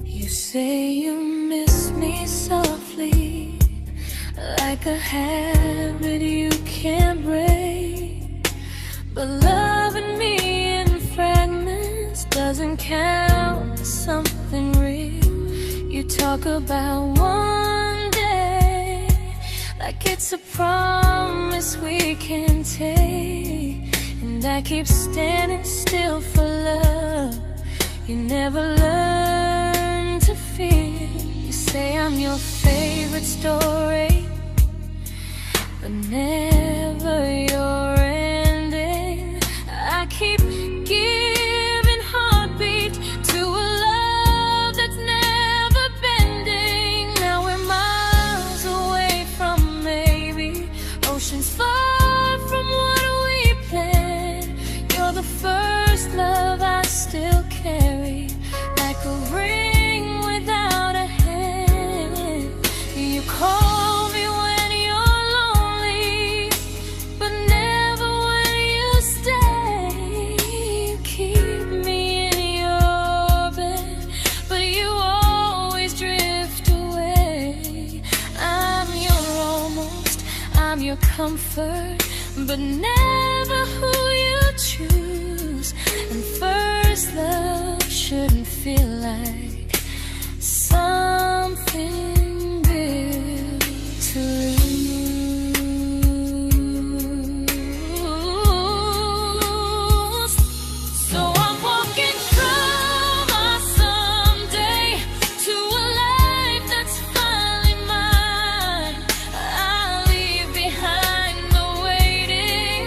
You say you miss me softly, like a habit you can't break. But loving me in fragments doesn't count as something real. You talk about one day like it's a promise we can take, and I keep standing still for love. You never learn to feel. You say I'm your favorite story, but never your ending. I keep giving heartbeat to a love that's never bending. Now we're miles away from maybe oceans far from what we planned. You're the first love I still carry, like a ring without a hand. You call me when you're lonely, but never when you stay. You keep me in your bed, but you always drift away. I'm your almost, I'm your comfort, but never who you choose. And first love shouldn't feel like something built to lose. So I'm walking from my someday to a life that's finally mine. I'll leave behind the waiting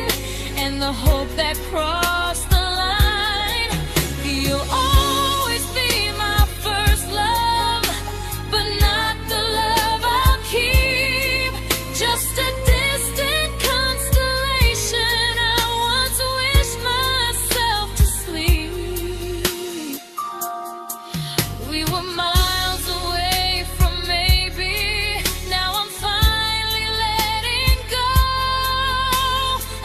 and the hope that crossed the line. You'll always be my first love, but not the love I'll keep. Just a distant constellation I once wished myself to sleep. We were miles away from maybe. Now I'm finally letting go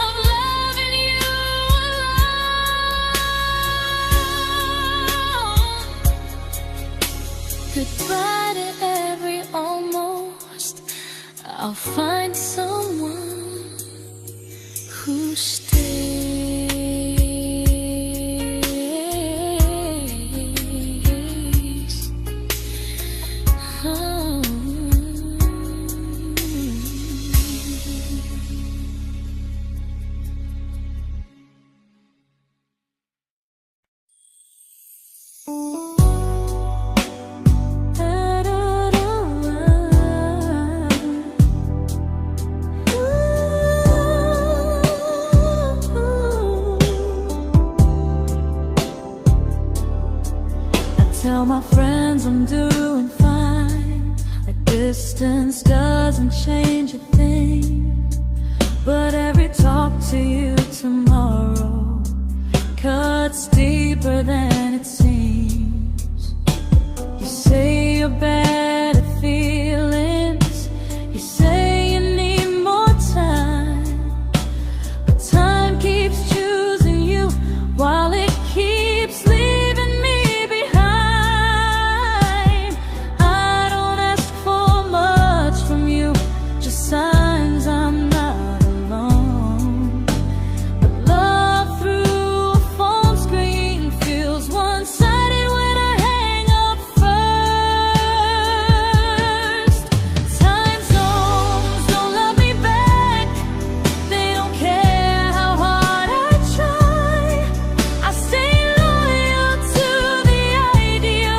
of loving you alone. Goodbye to every almost. I'll find someone who stays. Oh. Tell my friends I'm doing fine, that distance doesn't change a thing. But every talk to you tomorrow cuts deeper than it seems. your better feelings. You say you need more time, but time keeps choosing you while it keeps leaving me behind. I don't ask for much from you, just signs I'm not alone. But love through a phone screen feels one-sided when I hang up first. Time zones don't love me back. They don't care how hard I try. I stay loyal to the idea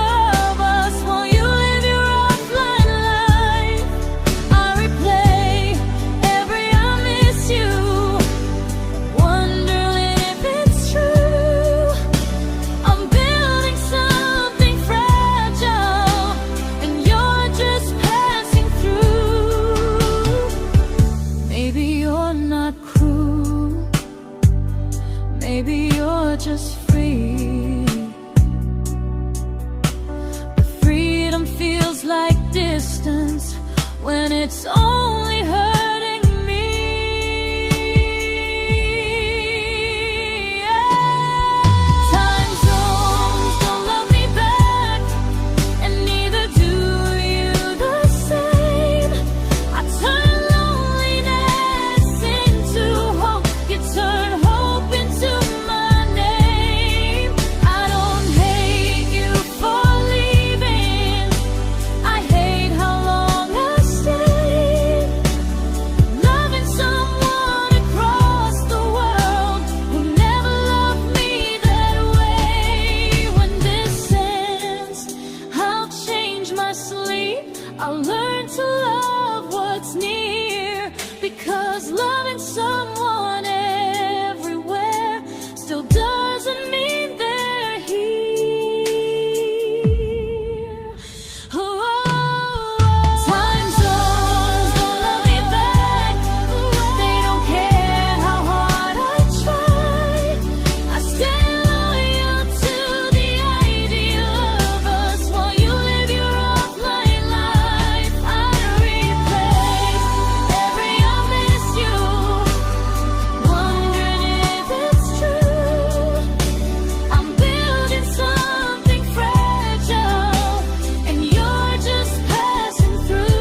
of us while you live your offline life. I replay every I miss you, wondering if it's true. I'm building something fragile, and you're just passing through. Maybe you're not cruel, maybe you're just free. But freedom feels like distance when it's only hurting me. Time zones don't love me back, and neither do you the same. I turn loneliness into hope, you turn hope into my name. I don't hate you for leaving, I hate how long I stayed. Loving someone across the world who never loved me that way. When this ends, I'll change my sleep, I'll learn to love what's near, because loving someone everywhere still doesn't mean they're here. Time zones don't love me back. They don't care how hard I try. I stay loyal to the idea of us while you live your offline life. I replay every I miss you, wondering if it's true. I'm building something fragile, and you're just passing through.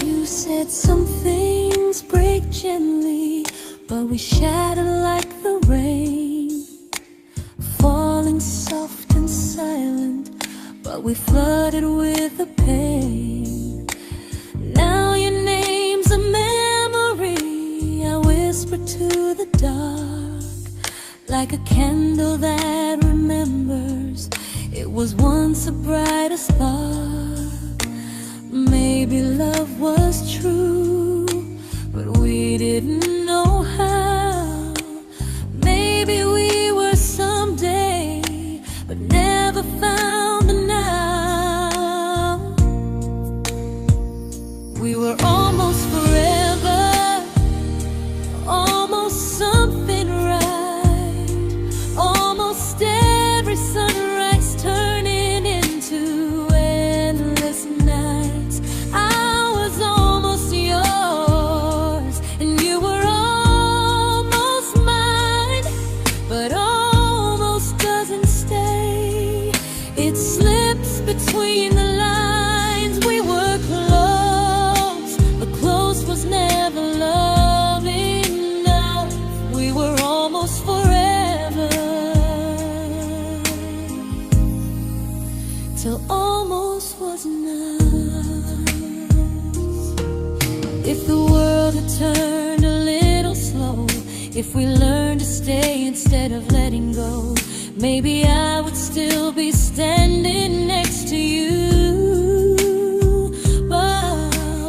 You said some things break gently, but we shatter like the rain, falling soft and silent, but we flooded with the pain. Now your name's a memory I whisper to the dark, like a candle that remembers it was once a brighter spark. Maybe love was true, but we didn't know how. Maybe we were someday, but never found the now. We were almost forever, almost something right, almost every sunrise turning into endless nights. I was almost yours, and you were almost mine, but almost doesn't stay. It slips between the lines. We were close, but close was never love enough. We were almost forever, till almost was enough. If the world had turned a little slow, if we learned to stay instead of letting go, maybe I would still be standing next to you.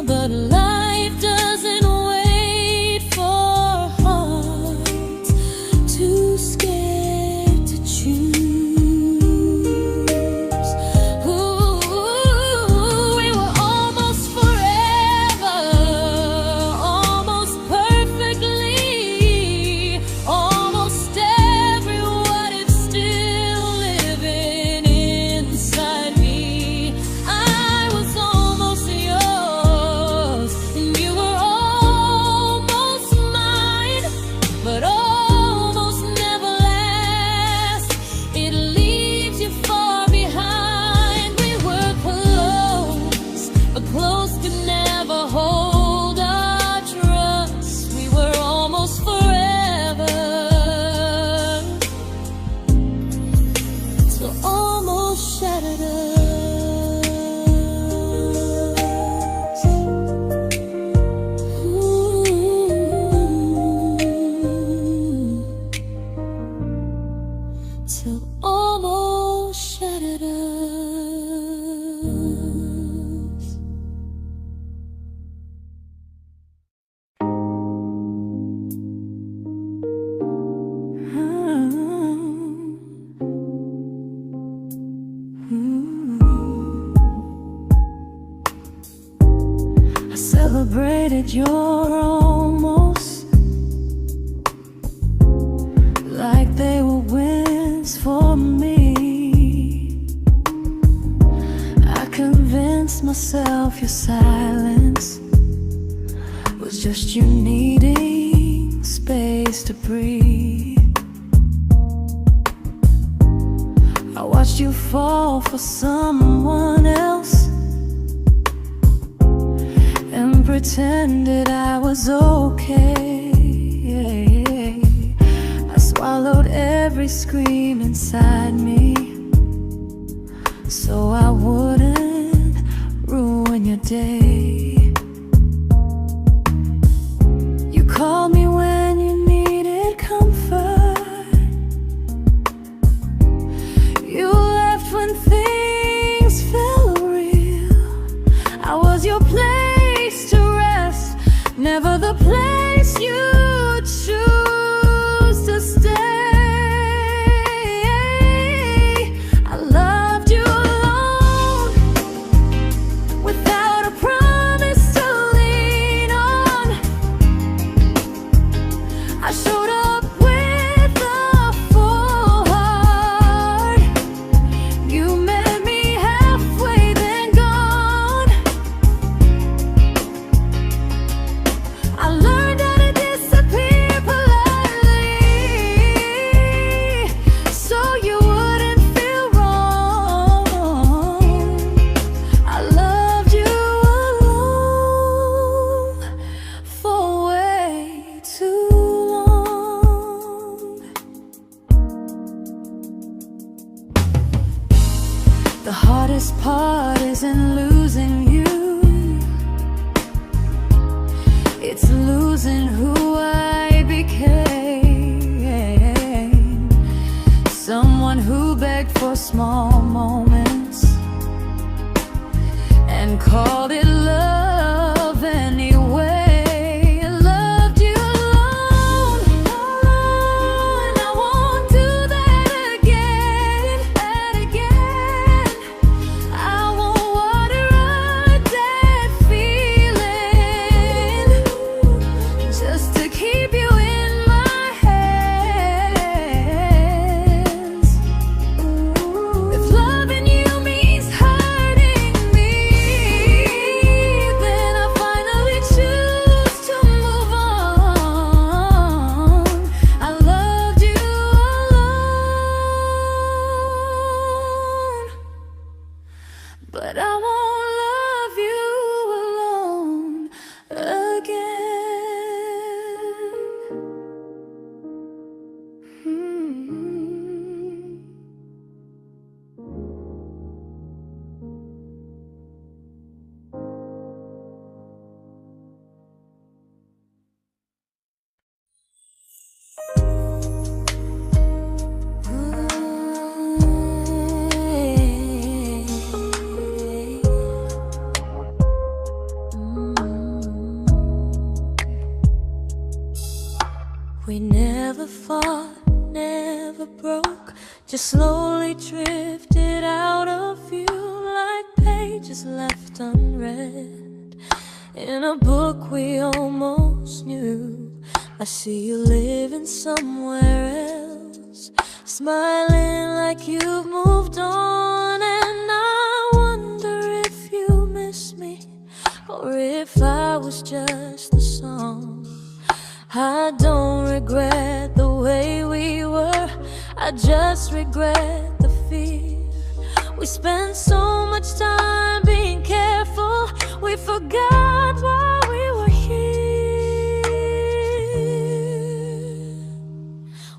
But life doesn't wait. I celebrated your almost like they were wins for me. I convinced myself your silence was just you needing space to breathe. I watched you fall for someone else and pretended I was okay. I swallowed every scream inside me so I wouldn't ruin your day. You called me when you needed comfort. You left when things felt real. I was your place to rest, never the place you choose to stay. I loved you alone, without a promise to lean on. I showed up with a full heart. You met me halfway, then gone. I learned how to disappear politely, so you wouldn't feel wrong. I loved you alone for way too long. The hardest part isn't losing you, it's losing who I became. Someone who begged for small moments and called it love anyway. I loved you alone, and I won't do that again. I won't water a dead feeling just to keep you in my hands. If loving you means hurting me, then I finally choose to move on. I loved you alone, but I won't love you alone again. We never fought, never broke, just slowly drifted out of view like pages left unread in a book we almost knew. I see you living somewhere else, smiling like you've moved on, and I wonder if you miss me or if I was just the song. I don't regret the way we were, I just regret the fear. We spent so much time being careful, we forgot why we were here.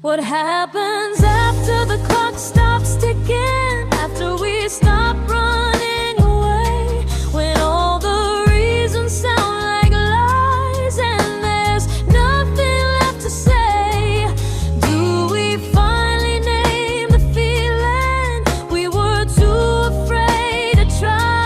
What happens after the clock stops ticking, after we stop running away, when all the reasons sound like lies and there's nothing left to say? Do we finally name the feeling we were too afraid to try?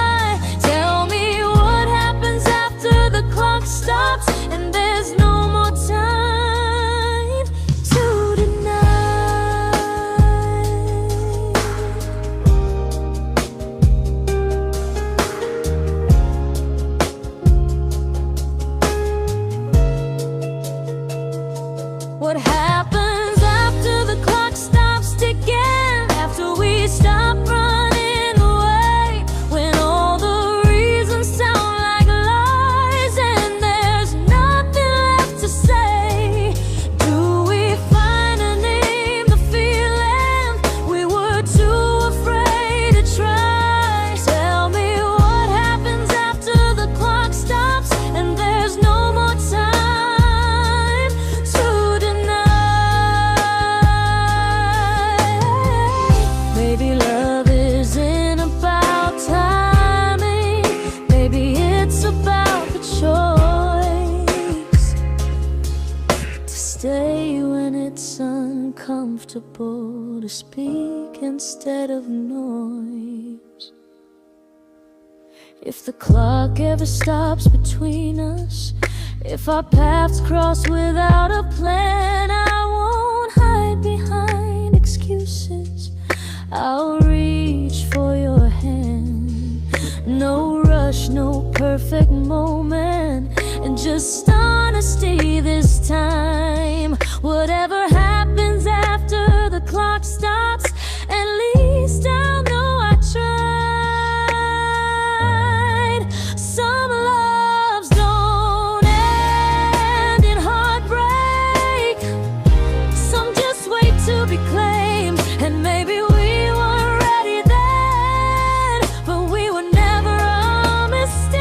comfortable to speak instead of noise. If the clock ever stops between us, if our paths cross without a plan, I won't hide behind excuses. I'll reach for your hand. No rush, no perfect moment, and just honesty this time. Whatever happens after the clock stops, at least I'll know I tried. Some loves don't end in heartbreak, some just wait to be claimed. And maybe we weren't ready then, but we were never a mistake.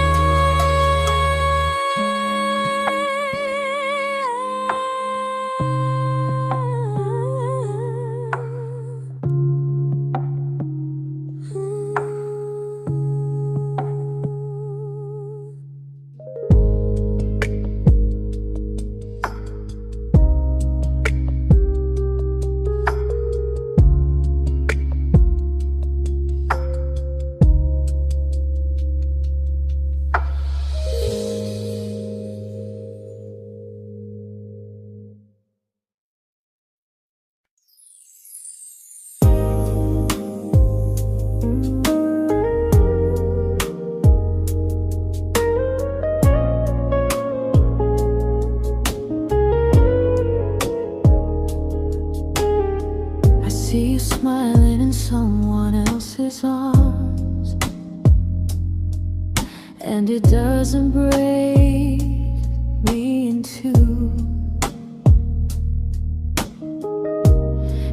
I see you smiling in someone else's arms, and it doesn't break me in two.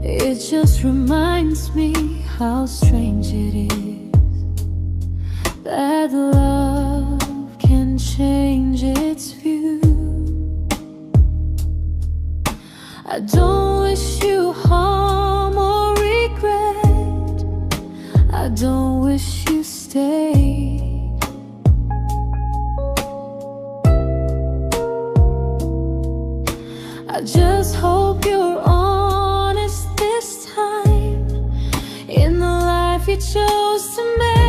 It just reminds me how strange it is that love can change its view. I don't wish you harm or regret, I don't wish you stayed. I just hope you're honest this time in the life you chose to make.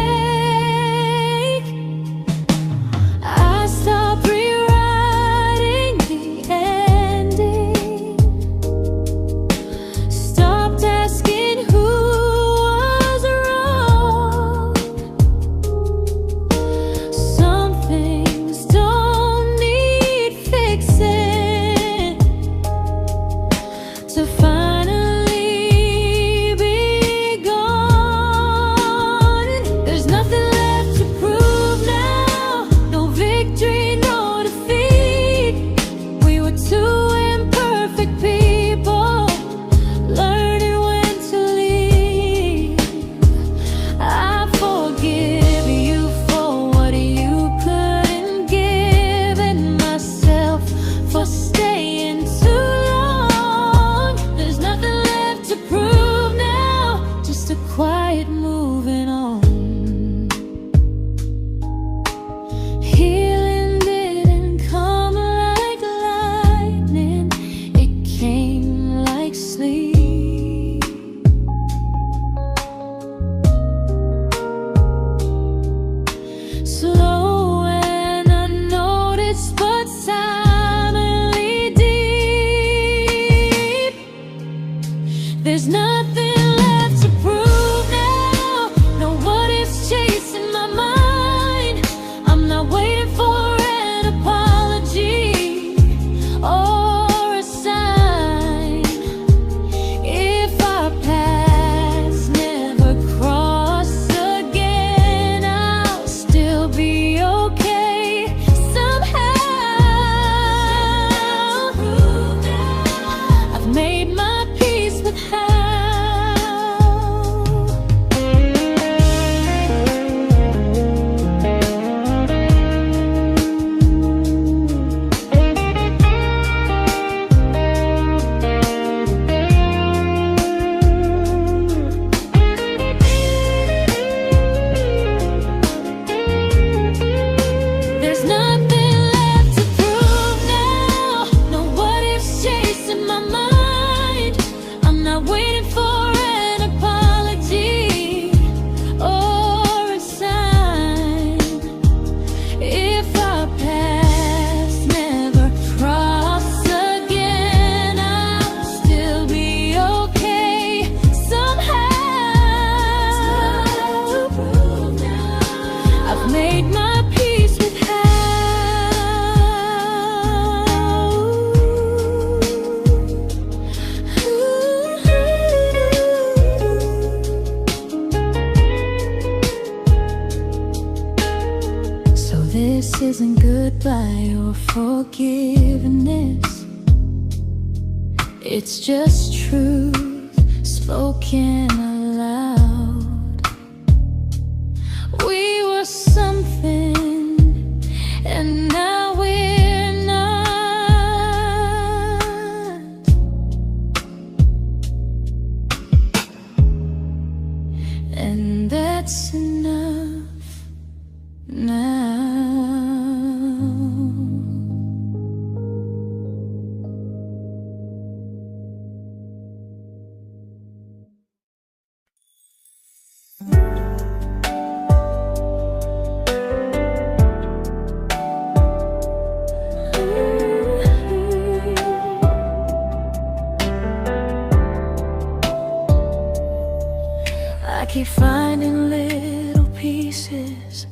made my peace with This isn't goodbye or forgiveness. It's just truth spoken aloud. We were something, and now we're not. And that's enough now. I keep finding little pieces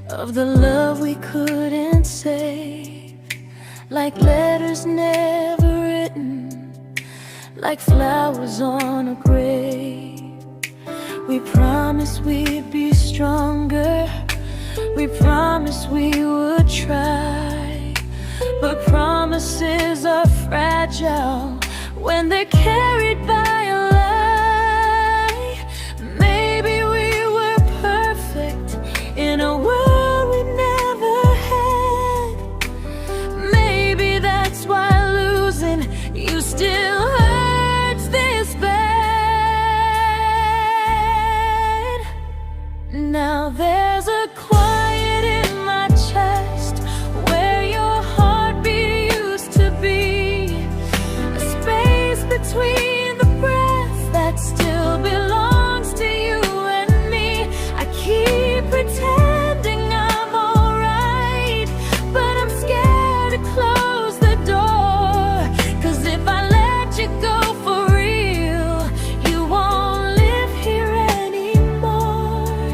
of the love we couldn't save, like letters never written, like flowers on a grave. We promised we'd be stronger, we promised we would try, but promises are fragile when they're carried by a lie. Maybe we were perfect in a world we never had. Maybe that's why losing you still hurts this bad. Now there's a quiet in my chest where your heartbeat used to be, a space between the breaths that still belongs to you and me. I keep pretending I'm alright, but I'm scared to close the door, 'cause if I let you go for real, you won't live here anymore.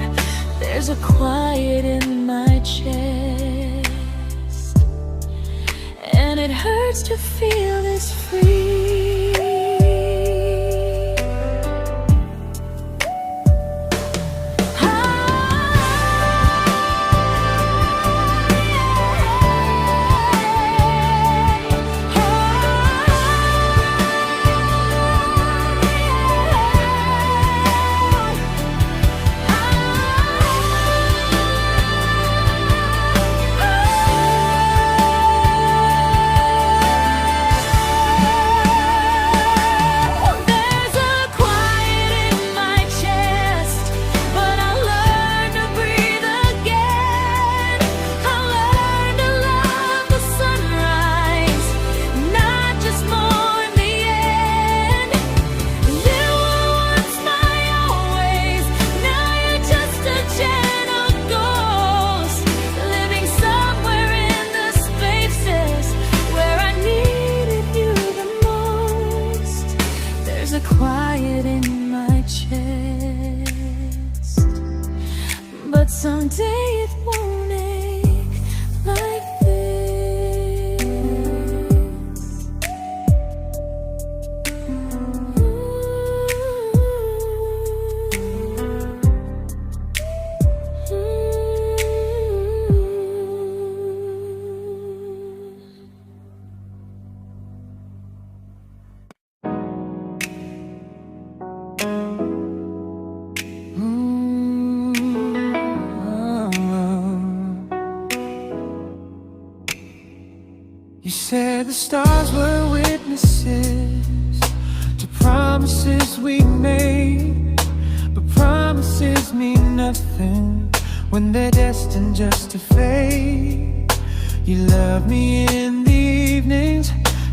There's a quiet in my chest, and it hurts to feel this free. Quiet in my chest, but someday it won't ache like this. You said the stars were witnesses to promises we made, but promises mean nothing when they're destined just to fade. You love me in the evenings,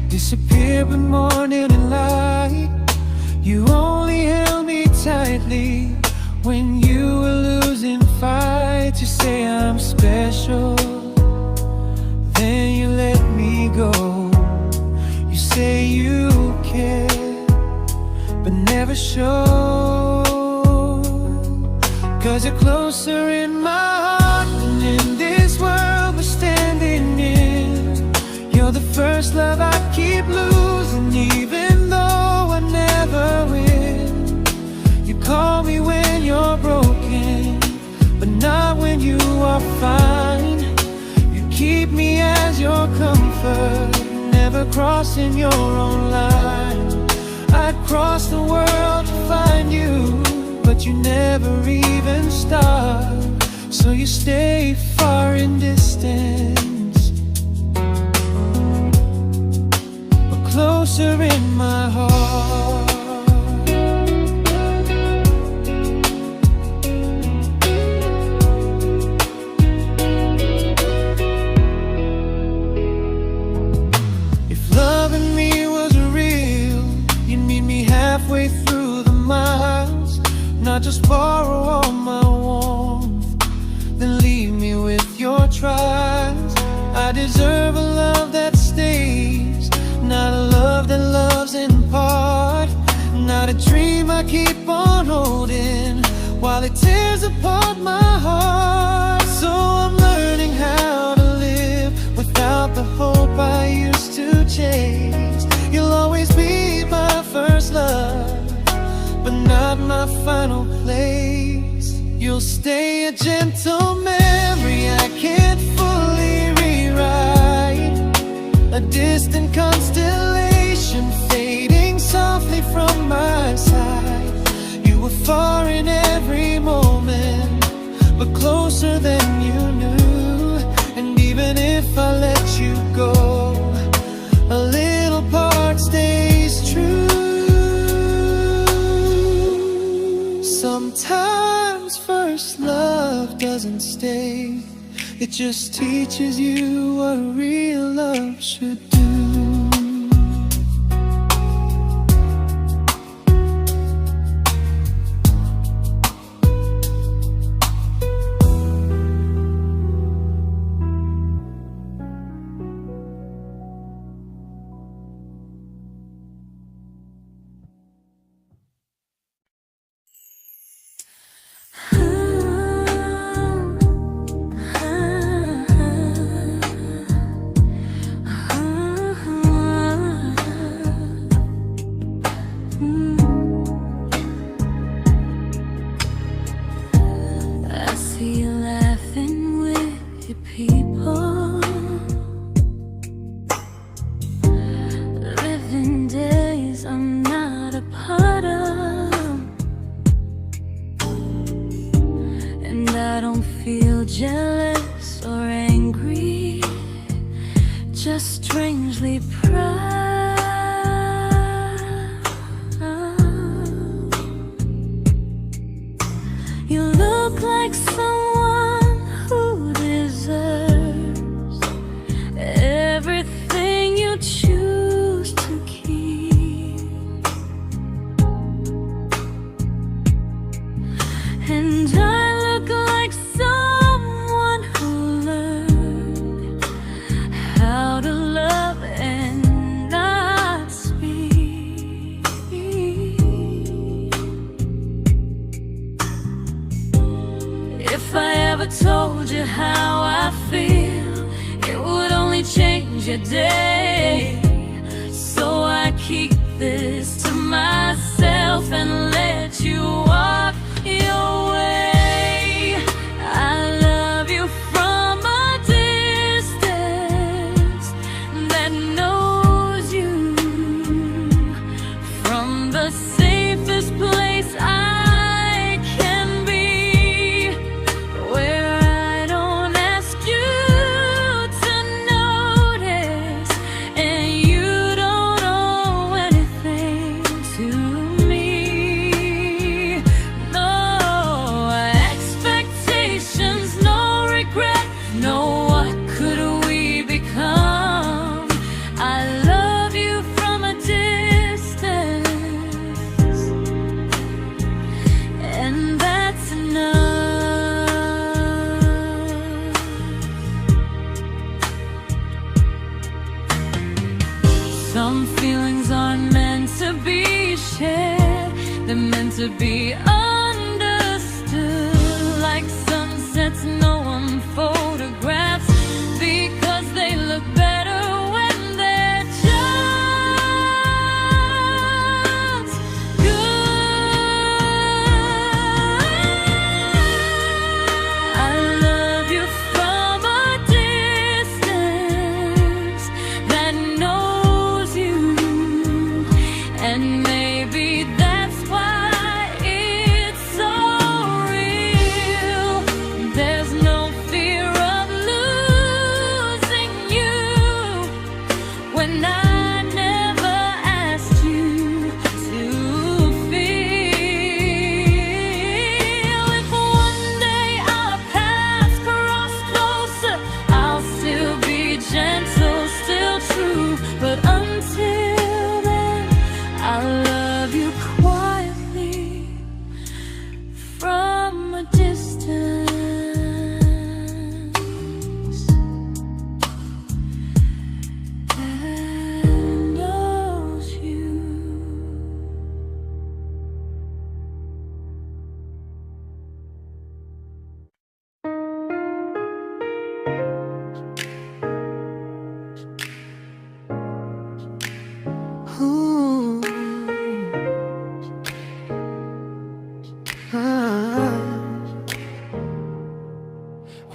disappear when morning and light. You only held me tightly when you were losing fights. You say I'm special, then you let me go. You say you care, but never show, 'cause you're closer in my heart than in comfort, never crossing your own line. I'd cross the world to find you, but you never even start. So you stay far in distance, but closer in my heart. If loving me was real, you'd meet me halfway through the miles, not just borrow all my warmth, then leave me with your trials. I deserve a love that stays, not a love that loves in part, not a dream I keep on holding while it tears apart my heart. So I'm learning how to live without the hope I used to chase. You'll always be my first love, but not my final place. You'll stay a gentle memory I can't fully rewrite, a distant constellation fading softly from my side. You were far in every moment, but closer than you knew. And even if I let you go, a little part stays true. Sometimes first love doesn't stay, it just teaches you what real love should do. I see you laughing with your people, living days I'm not a part of, and I don't feel jealous or angry, just strangely proud. You look like someone who deserves everything you choose to keep, and I look like someone who learned how to love and not speak. If I ever told you how I feel, it would only change your day. So I keep this to myself and let you walk your way. I love you from a distance that knows you, from the safest place I can be, where I don't ask you to notice, and you don't owe anything to me. No expectations, no regret, no what could we become. I love you from a distance, and that's enough. Some feelings aren't meant to be shared, they're meant to be understood, like sunsets no one photographs, because they look better when they're just good. I love you from a distance,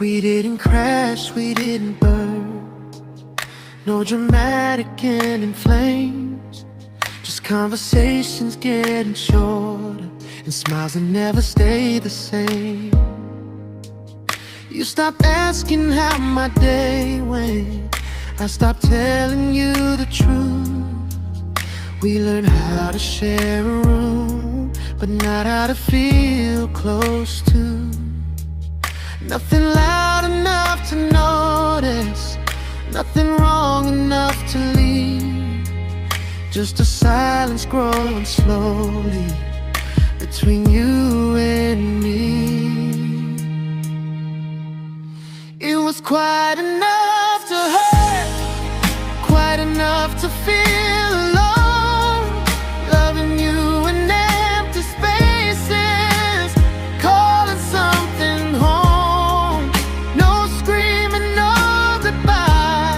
We didn't crash, we didn't burn. No dramatic end in flames. Just conversations getting shorter, and smiles that never stay the same. You stopped asking how my day went. I stopped telling you the truth. We learned how to share a room, but not how to feel close to. Nothing loud enough to notice, nothing wrong enough to leave. Just a silence growing slowly between you and me. It was quite enough to hurt, quite enough to feel alone. Loving you in empty spaces, calling something home. No screaming, no goodbye,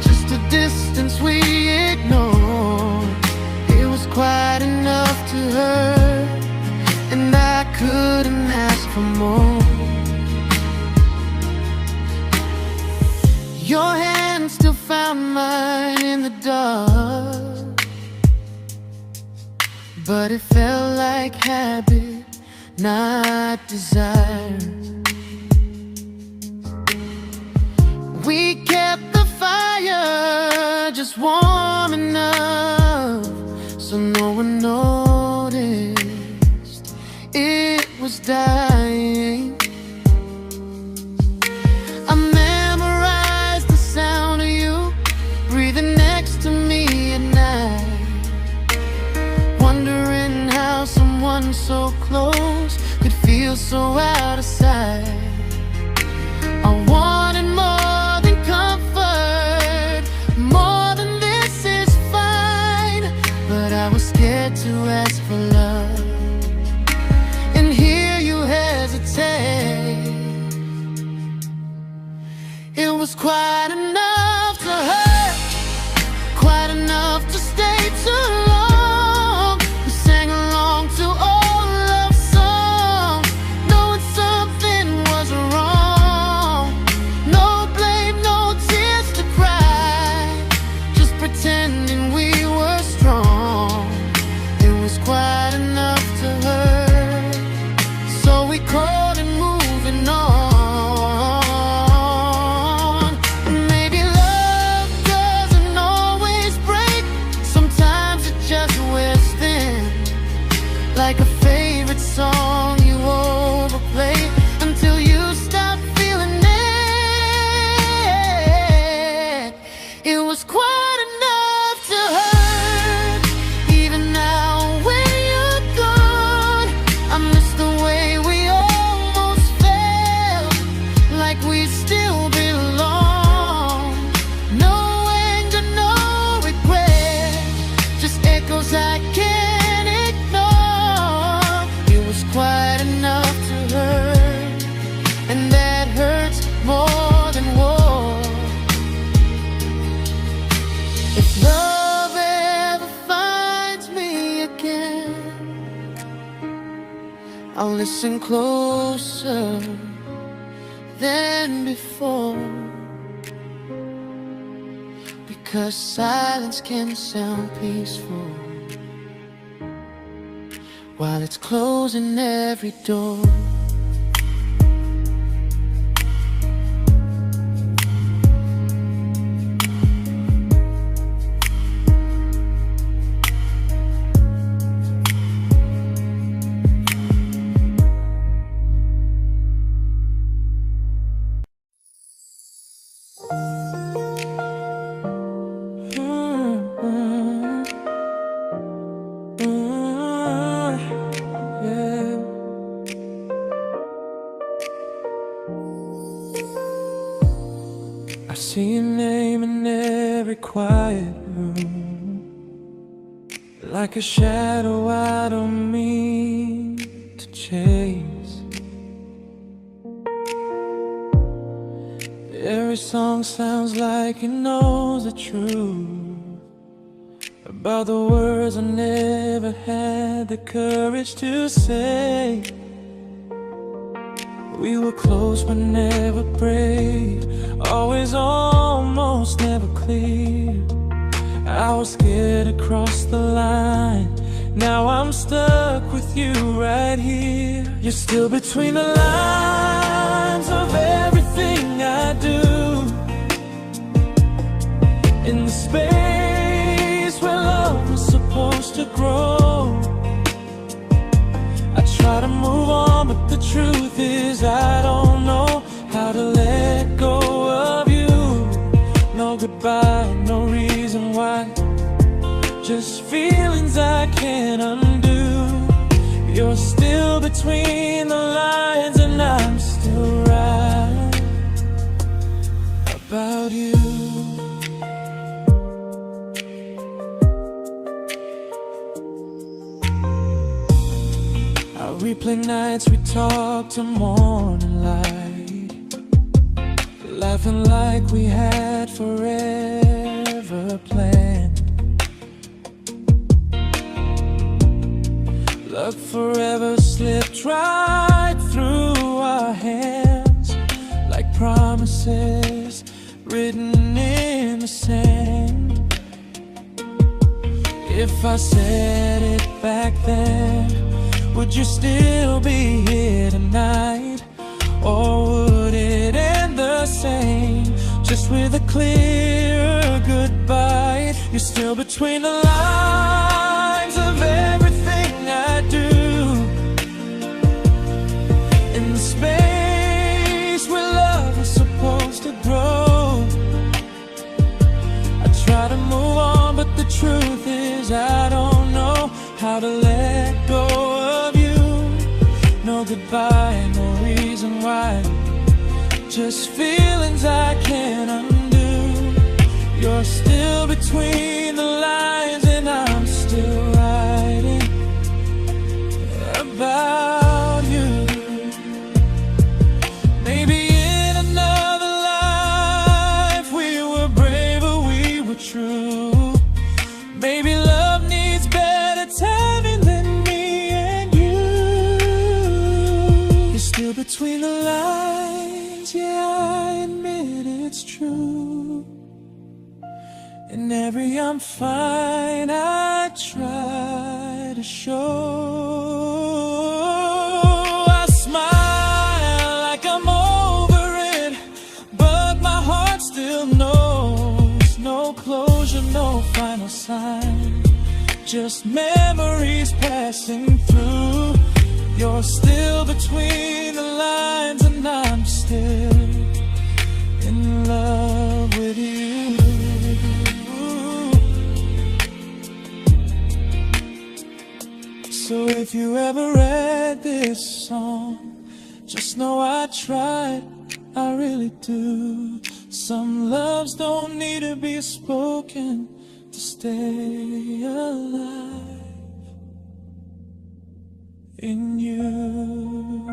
just a distance we ignored. It was quite enough to hurt, and I couldn't ask for more. Your hand still found mine in the dark, but it felt like habit, not desire. We kept the fire just warm enough so no one noticed it was dying. I memorized the sound of you breathing next to me at night, wondering how someone so close could feel so out of sight. I wanted more than comfort, more than this is fine, but I was scared to ask for love and hear you hesitate. It was quite enough to hurt, quite enough to stay too long. We sang along to old love songs, knowing something was wrong. No blame, no tears to cry, just pretending we were strong. It was quite enough to hurt, so we called and moving on. Like a favorite song you overplay until you stop feeling it. It was quite enough to hurt. Even now when you're gone, I miss the way we almost felt, like we still belong. No anger, no regret, just echoes I can't ignore. It was quite enough to hurt, and that hurts more than war. If love ever finds me again, I'll listen closer than before, because silence can sound peaceful while it's closing every door. I see your name in every quiet room, like a shadow I don't mean to chase. Every song sounds like it knows the truth about the words I never had the courage to say. We were close but never prayed, always almost never clear. I was scared to cross the line, now I'm stuck with you right here. You're still between the lines of everything I do, in the space where love was supposed to grow. I try to move on, but the truth is I don't know how to let go of you. No goodbye, no reason why, just feelings I can't undo. You're still between the lines and I'm still right about you. I replay nights we talk to morning light, laughing like we had forever planned. Luck forever slipped right through our hands, like promises written in the sand. If I said it back then, would you still be here tonight? Or would it end the same, just with a clear goodbye? You're still between the lines of everything I do, in the space where love was supposed to grow. I try to move on, but the truth is I don't know how to let go of you. No goodbye, no reason why, just feelings I can't undo. You're still between the lines and I'm still writing about you. Maybe in another life we were braver, we were true. Maybe love needs better timing than me and you. You're still between the lines, yeah, I admit it's true. In every I'm fine I try to show. I smile like I'm over it, but my heart still knows. No closure, no final sign, just memories passing through. You're still between the lines and I'm still in love with you. So if you ever read this song, just know I tried, I really do. Some loves don't need to be spoken to stay alive in you.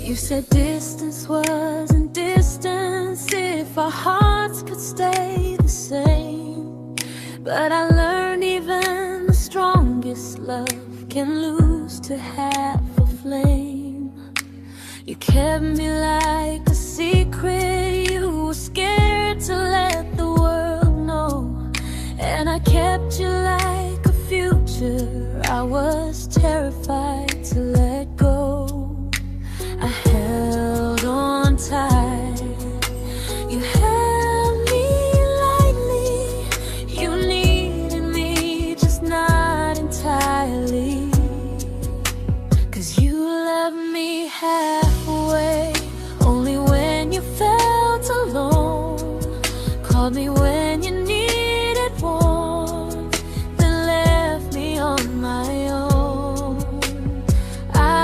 You said distance wasn't distance if our hearts could stay the same. But I learned even the strongest love can lose to half a flame. You kept me like a secret, you were scared to let the world know. And I kept you like a future, I was terrified to let go. I held on tight, you held me lightly. You needed me, just not entirely. 'Cause you left me halfway, only when you felt alone. Called me when you needed warmth, then left me on my own. I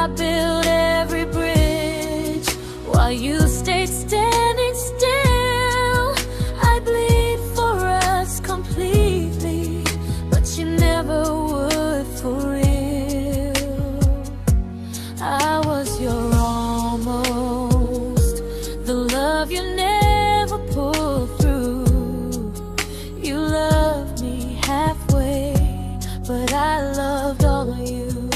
you stayed standing still. I bleed for us completely, but you never would for real. I was your almost, the love you never pulled through. You loved me halfway, but I loved all of you.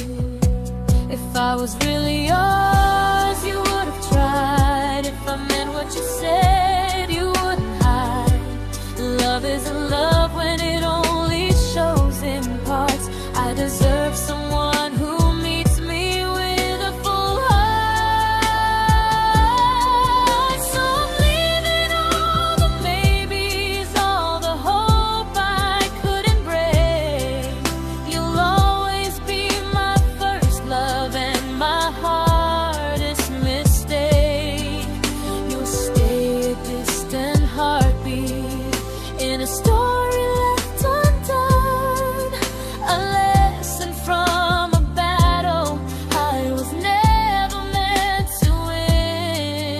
If I was really yours, you would have tried. If I meant what you said, you wouldn't hide. Love isn't love when it only shows in parts. I deserve someone who meets me with a full heart. So I'm leaving all the maybes, all the hope I couldn't break. You'll always be my first love and my hardest mistake. You'll stay a distant heartbeat in a story left undone, a lesson from a battle I was never meant to win.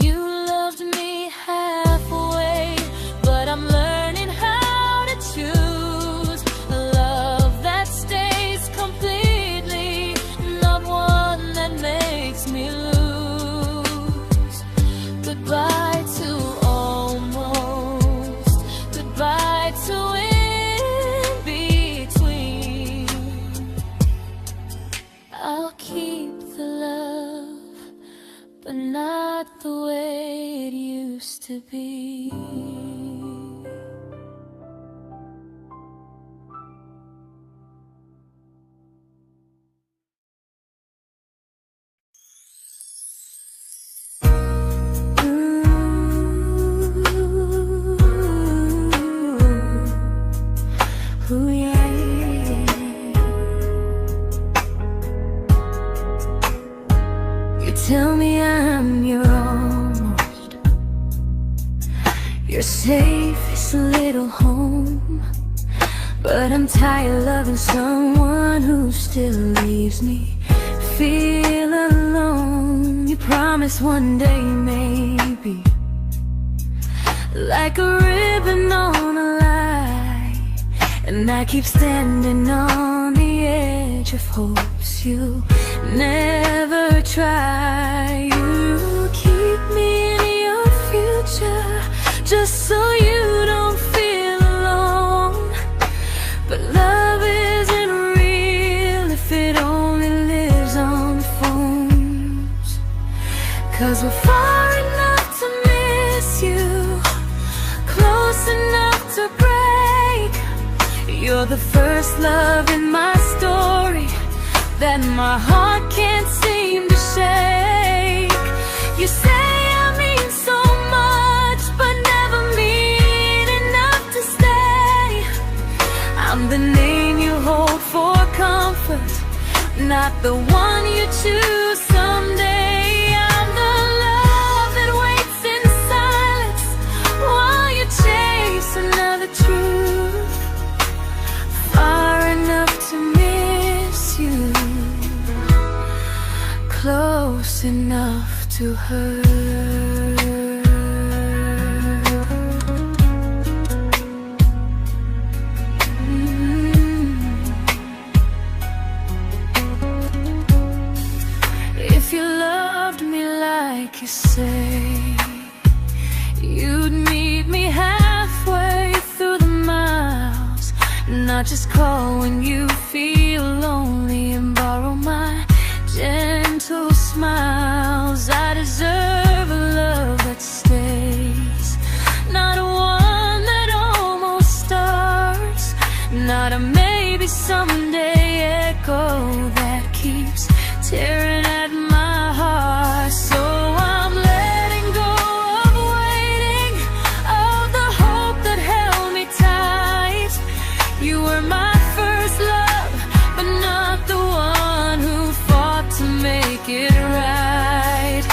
You loved me halfway, but I'm learning how to choose a love that stays completely, not one that makes me lose. Goodbye to almost, goodbye to in between. I'll keep the love, but not the way it used to be. Ooh, yeah. You tell me I'm your almost, your safest little home, but I'm tired loving someone who still leaves me feel alone. You promise one day maybe, like a ribbon on a line, and I keep standing on the edge of hopes you never try. You keep me in your future just so you don't feel alone. But love isn't real if it only lives on the phones. 'Cause we're far enough to miss you, close enough to break. You're the first love in my story that my heart can't seem to shake. You say I mean so much, but never mean enough to stay. I'm the name you hold for comfort, not the one you choose someday. I'm the love that waits in silence while you chase another truth. Far enough to miss you, close enough to hurt. If you loved me like you say, you'd meet me halfway through the miles, not just call when you feel lonely and borrow my gentle smiles. I deserve a love that stays, not one that almost starts, not a maybe someday echo that keeps tearing at my heart. So I'm letting go of waiting, of the hope that held me tight. You were my first love, but not the one who fought to make it right.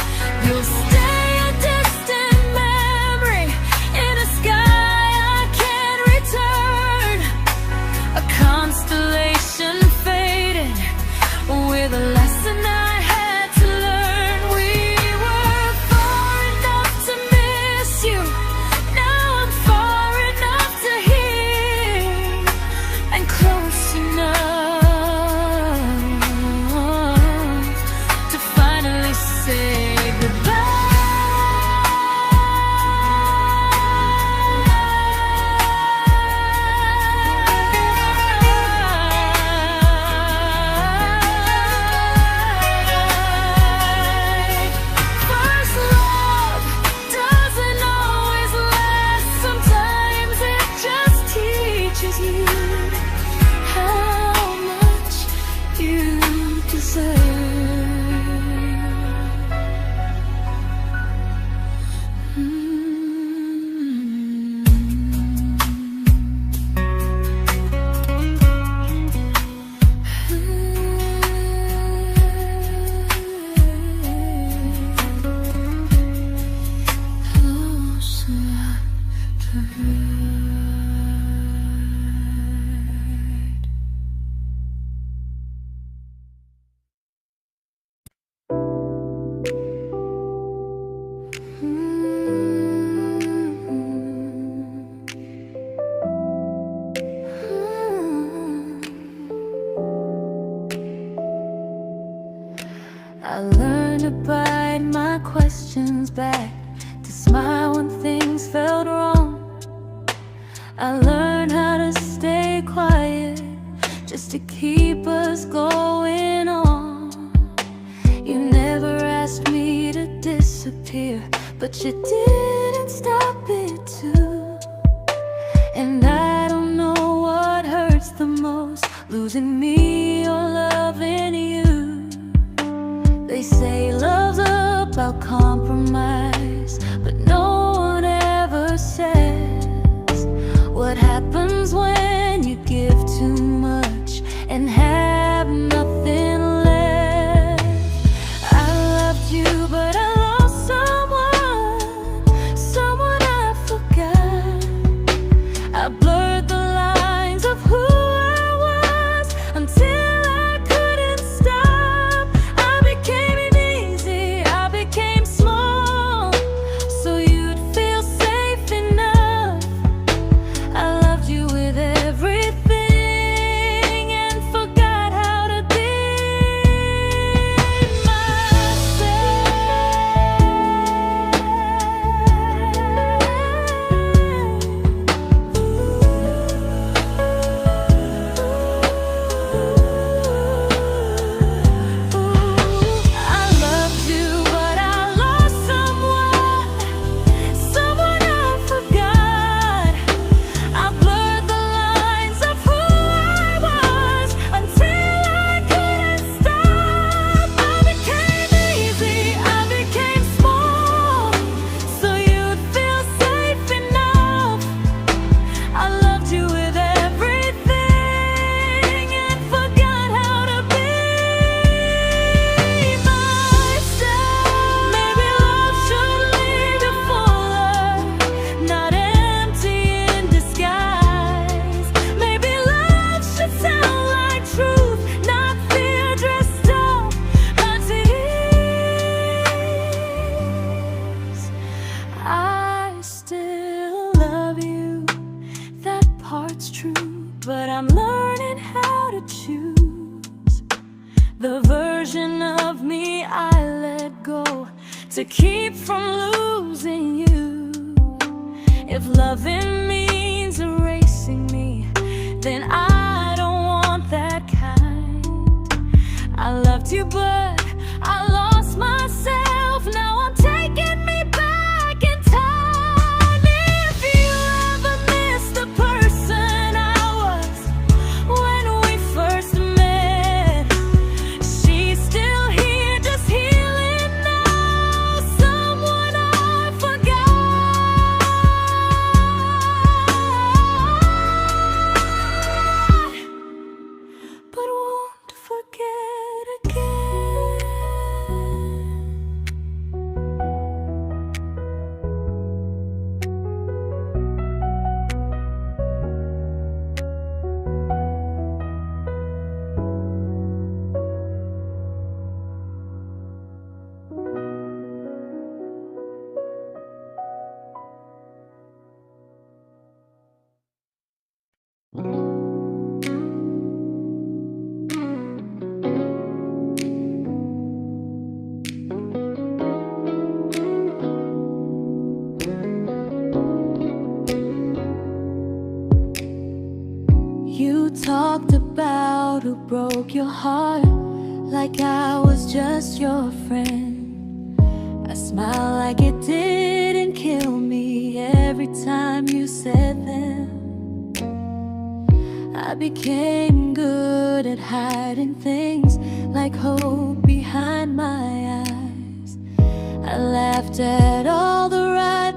You'll stay a distant memory in a sky I can't return, a constellation faded with a lesson I I learned to bite my questions back, to smile when things felt wrong. I learned how to stay quiet, just to keep us going on. You never asked me to disappear, but you didn't stop it too. And I don't know what hurts the most, losing me or loving you. They say love's about compromise, but no one ever says what happens when you give too much and have nothing left. I loved you, but I lost someone I forgot. I blurred the lines of who I was until I couldn't stop. I became easy, I became small, so you'd feel safe enough. I loved you with everything and forgot how to be but I'm learning how to choose the version of me I let go to keep from losing you. If loving means erasing me, then I don't want that kind. I loved you, but I lost myself. Now I'm taking me back in time. If you ever miss the person I was when we first met, she's still here, just healing now. Someone I forgot, but won't forget again. You talked about who broke your heart, like I was just your friend. I smile like it didn't kill me every time you said them. I became good at hiding things like hope behind my eyes. I laughed at all the right